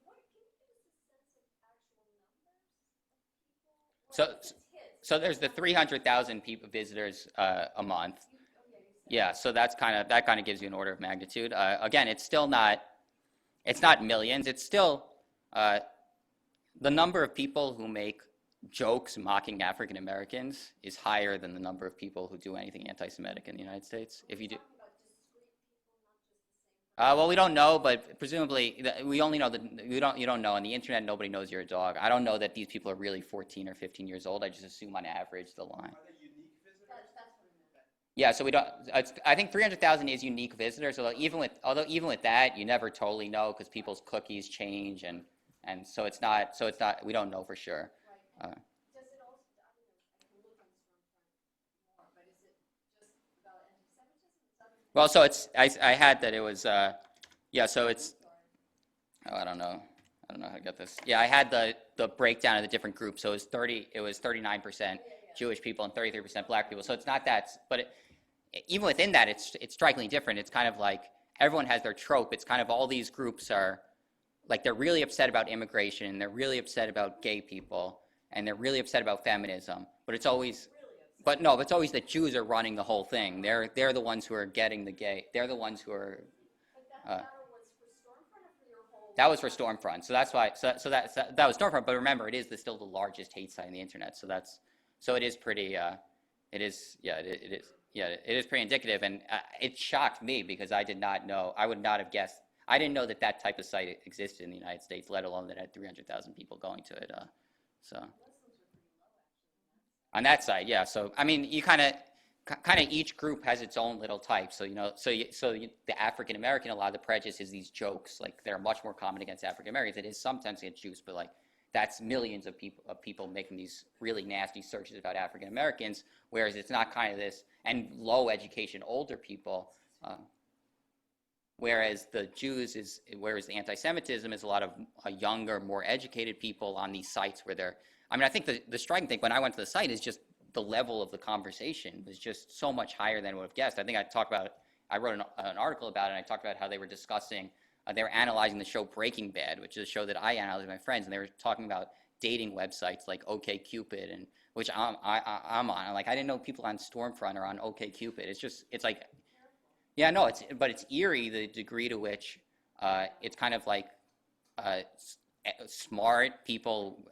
What, can you give us a sense of actual numbers of people? So, Well, it's hits. so there's the 300,000 people visitors a month. You said Yeah. So that kind of gives you an order of magnitude. Again, it's still not. It's not millions. It's still the number of people who make jokes mocking African Americans is higher than the number of people who do anything anti-Semitic in the United States. If you do, talking about discrete people, not just the same person. well, we don't know, but presumably we only know that you don't know. On the internet, nobody knows you're a dog. I don't know that these people are really 14 or 15 years old. I just assume on average the line. Are they unique visitors? That's what I meant. Yeah, so we don't. I think 300,000 is unique visitors. Although even with that, you never totally know because people's cookies change and so it's not. We don't know for sure. Right. Does it also, I don't know, I can look on the storefront more, but is it just about anti-Semitism? Is other things? Well, so it's I had that it was yeah. So it's I don't know how to get this. Yeah, I had the breakdown of the different groups. So it was 39% Jewish people and 33% Black people. So it's not that, but even within that, it's strikingly different. It's kind of like everyone has their trope. It's kind of all these groups are like they're really upset about immigration, and they're really upset about gay people, and they're really upset about feminism. But it's always But no, it's always that Jews are running the whole thing. They're the ones who are getting the gay. They're the ones who are. But that battle was for Stormfront or for your whole? That was for Stormfront, so that's why. So that was Stormfront. But remember, it is still the largest hate site on the internet. So it is pretty. It is pretty indicative, and it shocked me because I did not know. I would not have guessed. I didn't know that type of site existed in the United States, let alone that it had 300,000 people going to it. So. On that side, yeah. So I mean, you kind of each group has its own little type. So the African American, a lot of the prejudice is these jokes, like they're much more common against African Americans. It is sometimes against Jews, but like that's millions of people making these really nasty searches about African Americans. Whereas it's not kind of this, and low education, older people. Whereas the the anti-Semitism is a lot of younger, more educated people on these sites where they're. I mean, I think the striking thing when I went to the site is just the level of the conversation was just so much higher than I would have guessed. I think I wrote an article about it, and I talked about how they were discussing, they were analyzing the show Breaking Bad, which is a show that I analyze with my friends, and they were talking about dating websites like OkCupid, and which I'm on. Like, I didn't know people on Stormfront are on OkCupid. It's like, yeah, no, it's eerie the degree to which it's kind of like smart people,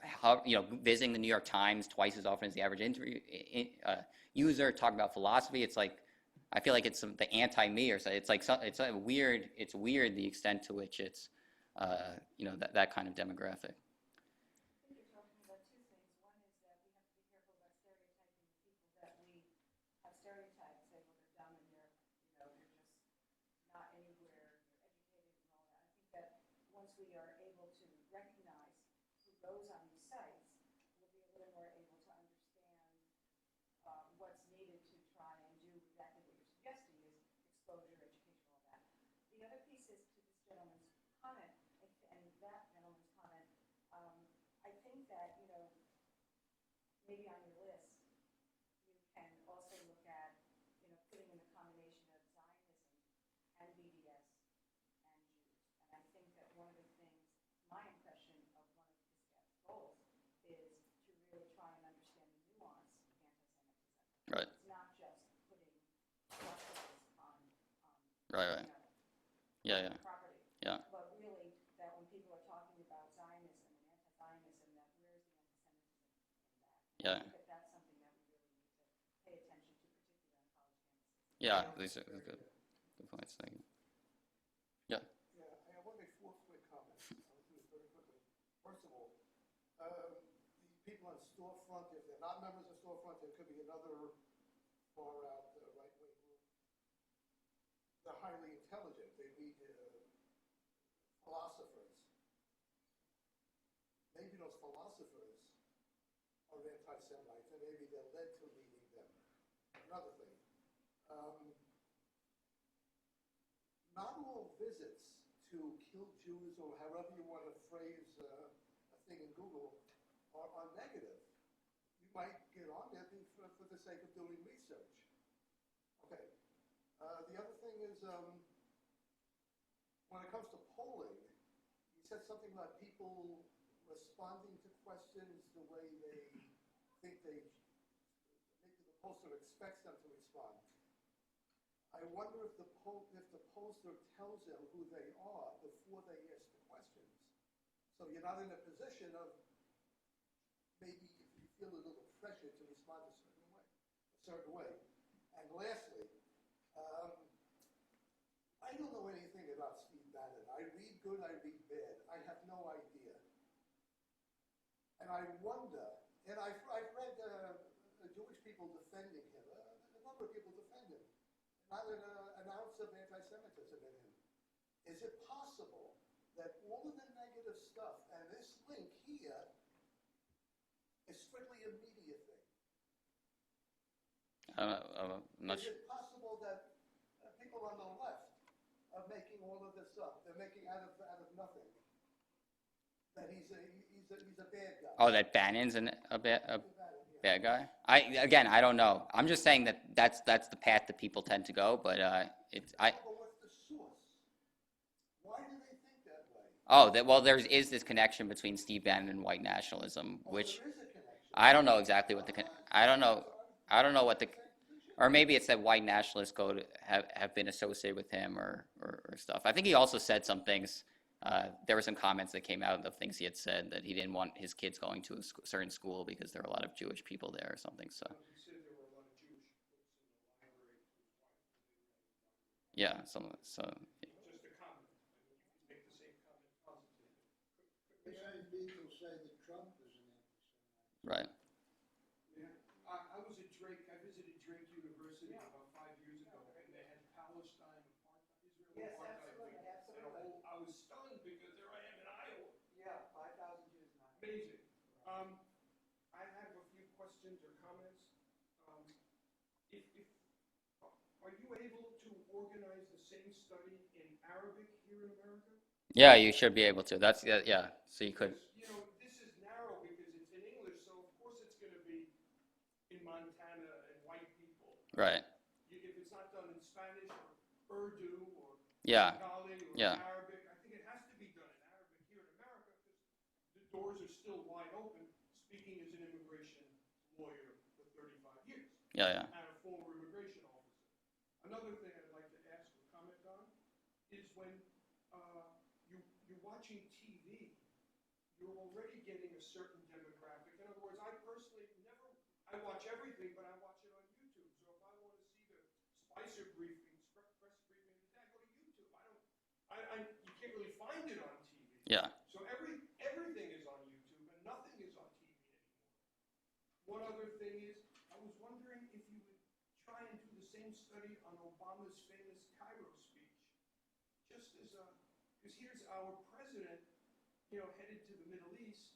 visiting the New York Times twice as often as the average user, talking about philosophy. It's like, I feel like it's the anti-me or something. It's like it's weird. It's weird the extent to which it's that kind of demographic. I think you're talking about two things. One is that we have to be careful about stereotyping the people that we have stereotyped, say, well, they're dumb and they're just not anywhere, they're educated and all that. I think that once we are able to recognize who goes on these sites, we'll be a little more able to understand what's needed to try and do exactly what you're suggesting is exposure, education, all that. The other piece is to this gentleman's comment, and that gentleman's comment, I think that, maybe on your list, you can also look at, putting in the combination of Zionism and BDS and Jews. And I think that one of the things, my impression of one of ISGAP's goals is to really try and understand the nuance of anti-Semitism. Right. It's not just putting crosses on Right. Yeah, yeah, property. yeah. But really, that when people are talking about Zionism and anti-Zionism, that where's the anti-Semitism in that? Yeah. I think that that's something that we really need to pay attention to, particularly on college campuses. Yeah, these are good points. Thank you. Yeah. Yeah, I want to make 4 quick comments. I'll do this very quickly. First of all, the people on Storefront, if they're not members of Storefront, there could be another far-out right-wing group. They're highly intelligent. They read philosophers. Maybe those philosophers are anti-Semites, and maybe they're led to reading them. Another thing. Not all visits to kill Jews, or however you want to phrase a thing in Google, are negative. You might get on there for the sake of doing research. Okay. The other thing is, when it comes to polling, you said something about people responding to questions the way they think maybe the pollster expects them to respond. I wonder if the pollster tells them who they are before they ask the questions. So you're not in a position of maybe if you feel a little pressure to respond a certain way. And lastly, I don't know anything about Steve Bannon. I read good, I read bad. I have no idea. And I wonder, and I've read Jewish people defending him, a number of people defend him. Not an ounce of anti-Semitism in him. Is it possible that all of the negative stuff and this link here is strictly a media thing? I'm not Is sure. it possible that people on the left are making all of this up? They're making out of nothing. That he's a bad guy. Oh, that Bannon's a bad guy? I don't know. I'm just saying that's the path that people tend to go, but But what's the source? Why do they think that way? well, there is this connection between Steve Bannon and white nationalism, which There is a connection. I don't know exactly what I don't know what or maybe it's that white nationalists have been associated with him or stuff. I think he also said some things. There were some comments that came out of things he had said that he didn't want his kids going to a certain school because there were a lot of Jewish people there or something. So He said there were a lot of Jewish books in the library to his wife. yeah, so Just a comment. I mean, you can make the same comment positively. The same people say that Trump is an anti-Semite. right. Yeah, I was at Drake. I visited Drake University about 5 years ago, and they had Palestine apartheid, Israel Yes, apartheid. absolutely, absolutely. I was stunned because there I am in Iowa. Yeah, 5,000 Jews in Iowa. Amazing. I have a few questions or comments. Are you able to organize the same study in Arabic here in America? Yeah, you should be able to. That's yeah. So you could. Because, this is narrow because it's in English, so of course it's going to be in Montana and white people. Right. If it's not done in Spanish or Urdu or Yeah. Bengali or Yeah. Arabic, I think it has to be done in Arabic here in America because the doors are still wide open, speaking as an immigration lawyer for 35 years. Yeah. And a former immigration officer. Another thing I'd like to ask or comment on is when you're watching TV, you're already getting a certain demographic. In other words, I personally I watch everything, but I watch it on YouTube. So if I want to see the Spicer briefing, press briefing of the day, I go to YouTube. You can't really find it on TV. Yeah. So everything is on YouTube and nothing is on TV anymore. One other thing is, I was wondering if you would try and do the same study on Obama's famous Cairo speech. Just as because here's our president, headed to the Middle East.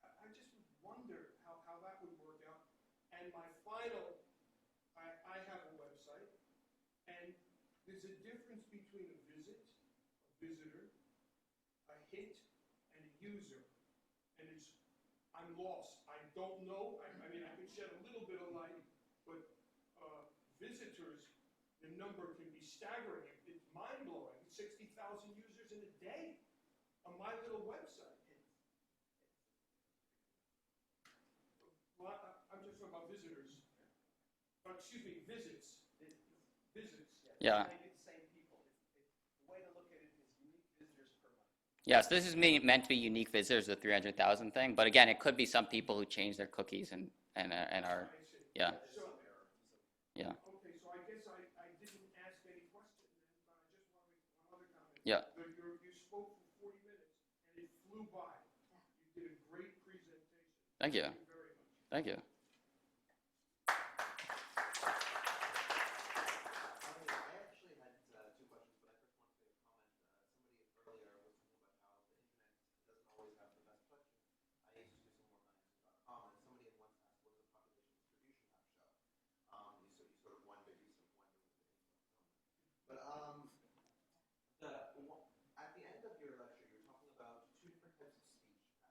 I just would wonder how that would work out. And my final, I have a website, and there's a difference between a visitor, a hit, and a user. And I'm lost. I don't know. I mean, I can shed a little bit of light, but visitors, the number can be staggering. It's mind-blowing. 60,000 users in a day on my little website. Well, I'm just talking about visitors. Excuse me, visits. Visits. Yeah. Maybe the same people. The way to look Yes, this is meant to be unique visitors, the 300,000 thing. But again, it could be some people who change their cookies and are, I see. yeah, There's So, some error. yeah, okay, so I guess I didn't ask any question then, but I just want to make one other comment. yeah. You spoke for 40 minutes, and it flew by. You did a great presentation. Thank you. Thank you very much. Thank you. I actually had two questions, but I first wanted to make a comment. Somebody earlier was talking about how the internet doesn't always have the best collection. I used to do some work on Answers.com, and somebody had once asked, what does a population distribution map show? You sort of wonder, you sort of wonder with the influx. But at the end of your lecture, you were talking about two different types of speech patterns.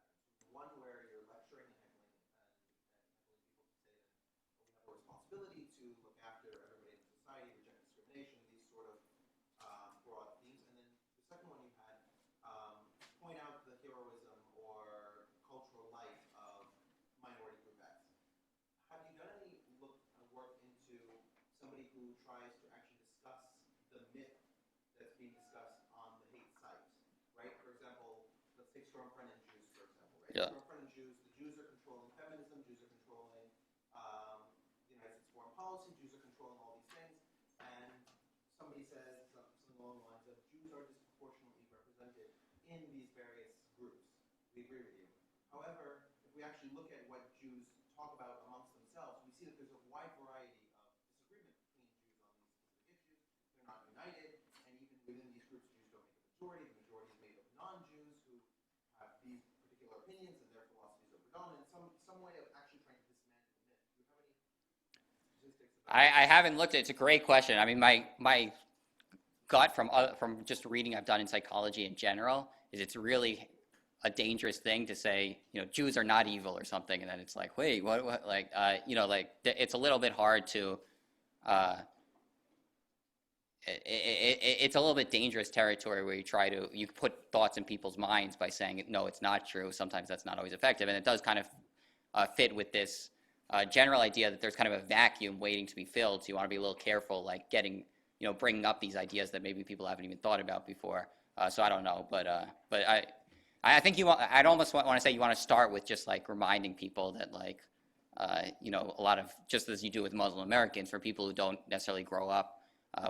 One where you're lecturing and heckling people to say that we have a responsibility to look after everybody in society, reject discrimination, these sort of broad themes. And then the second one you had point out the heroism or cultural life of minority group X. Have you done any work into somebody who tries to actually discuss the myth that's being discussed on the hate sites, right? For example, let's take Stormfront and Jews, for example, right? Yeah. Stormfront and Jews, the Jews are controlling feminism, Jews are controlling the United States foreign policy, Jews are controlling all these things, and somebody says something along the lines of Jews are disproportionately represented in these various groups. We agree with you. However, if we actually look at what Jews talk about amongst themselves, we see that there's a wide variety of disagreement between Jews on these specific issues. They're not united, and even within these groups, Jews don't make a majority. The majority is made of non-Jews who have these particular opinions, and their philosophies are predominant. Some way of actually trying to dismantle the myth. Do you have any statistics about I haven't looked at it. It's a great question. I mean, my gut from just reading I've done in psychology in general is it's really a dangerous thing to say, Jews are not evil or something, and then it's like, wait, what like, it's a little bit hard to, it's a little bit dangerous territory where you put thoughts in people's minds by saying, no, it's not true. Sometimes that's not always effective, and it does kind of fit with this general idea that there's kind of a vacuum waiting to be filled, so you want to be a little careful, like bringing up these ideas that maybe people haven't even thought about before. So I don't know, but I think I'd almost want to say you want to start with just like reminding people that a lot of, just as you do with Muslim Americans, for people who don't necessarily grow up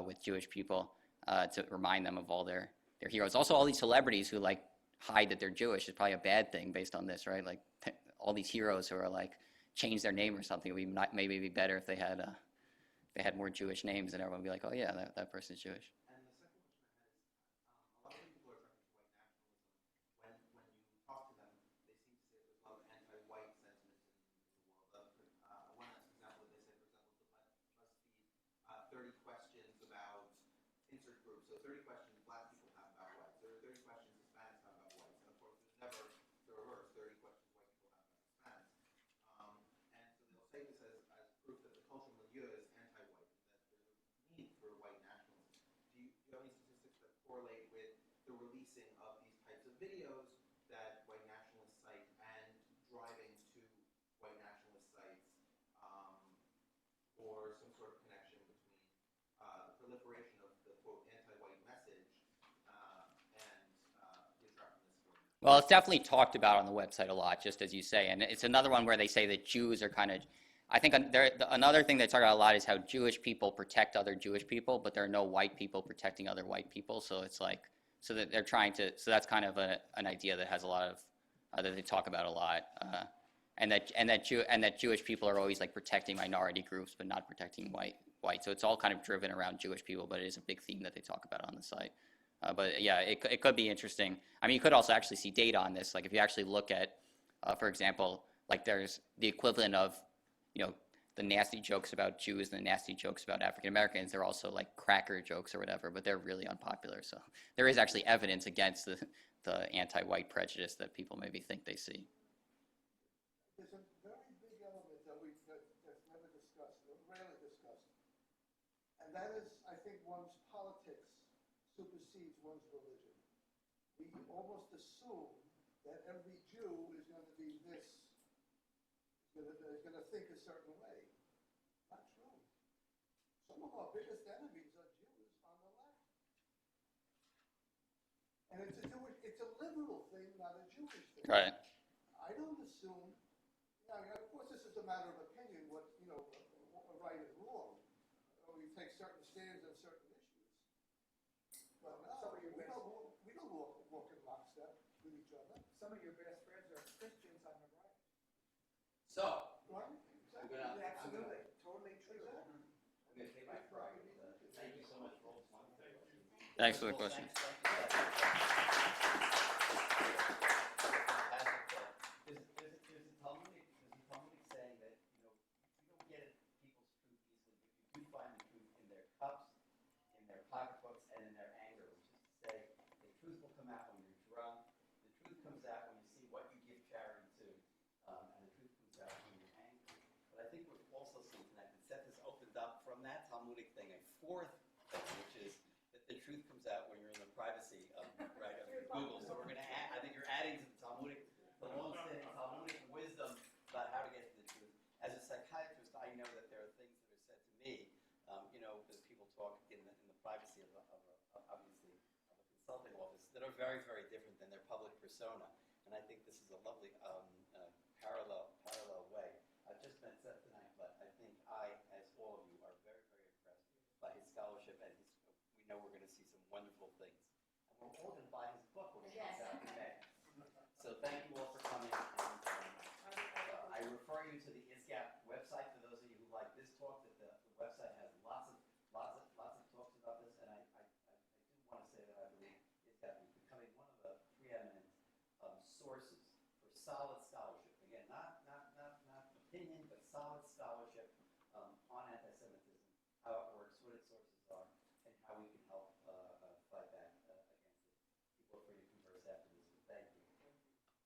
with Jewish people, to remind them of all their heroes. Also, all these celebrities who hide that they're Jewish is probably a bad thing based on this, right? Like all these heroes who are change their name or something. It would maybe be better if they had more Jewish names, and everyone would be like, oh yeah, that person's Jewish. And the second question I had is, a lot of people are attracted to white nationalism. When you talk to them, they seem to say there's a lot of anti-white sentiment in the world. One example that they say, for example, the BuzzFeed 30 questions about insert groups. So 30 questions black people have about whites. There are 30 questions Hispanics have about whites. And of course, there's never the reverse, 30 questions white people have about Hispanics. And so they'll say this as proof that the cultural milieu is anti-white, that there's a need for white nationalism. Do you have any statistics that correlate with the releasing of these types of videos that white nationalists cite and driving to white nationalist sites, or some sort of connection between the proliferation of the quote anti-white message and the attractiveness for it? Well, it's definitely talked about on the website a lot, just as you say, and it's another one where they say that Jews are kind of, I think another thing they talk about a lot is how Jewish people protect other Jewish people, but there are no white people protecting other white people. So it's so that they're trying to, so that's kind of an idea that has a lot of, that they talk about a lot, and that Jewish people are always protecting minority groups, but not protecting white. So it's all kind of driven around Jewish people, but it is a big theme that they talk about on the site. But yeah, it could be interesting. I mean, you could also actually see data on this. If you actually look at, for example, there's the equivalent of, the nasty jokes about Jews and the nasty jokes about African Americans. They're also cracker jokes or whatever, but they're really unpopular. So there is actually evidence against the anti-white prejudice that people maybe think they see. There's a very big element that's never discussed, or rarely discussed, and that is, I think, one's politics supersedes one's religion. We almost assume that every Jew is going to be this, is going to think a certain way. Not true. Some of our biggest enemies are Jews on the left. And it's a liberal thing, not a Jewish thing. Right. I don't assume, of course, this is a matter of opinion, what, right and wrong. We take certain stands on certain issues. But no, Some of your we best- don't walk in lockstep with each other. Some of your best friends are Christians on the right. So, Right? I'm gonna, Absolutely, totally true. Exactly. I'm gonna take my prerogative. Thank you so much for all this wonderful questions. Thanks for the Well, question. Fantastic. There's a Talmudic saying that, you don't get at people's truth easily, but you do find the truth in their cups, in their pocketbooks, and in their anger, which is to say, the truth will come out when you're drunk, the truth comes out when you see what you give charity to, and the truth comes out when you're angry. But I think we've also seen tonight that Seth has opened up from that Talmudic thing a fourth thing, which is that the truth comes out when you're in the privacy of Google. So we're going to add, I think you're adding to the Talmudic, the long-standing Talmudic wisdom about how to get to the truth. As a psychiatrist, I know that there are things that are said to me, as people talk in the privacy of obviously of a consulting office, that are very, very different than their public persona. And I think this is a lovely parallel way. I've just met Seth tonight, but I think as all of you, are very, very impressed by his scholarship, and we know we're going to see some wonderful things. And we're all going to buy his book when it comes out in May. So thank you all for coming. And, I refer you to the ISGAP website for those of you who like this talk. That the website has lots of talks about this, and I do want to say that I believe ISGAP is becoming one of the preeminent sources for solid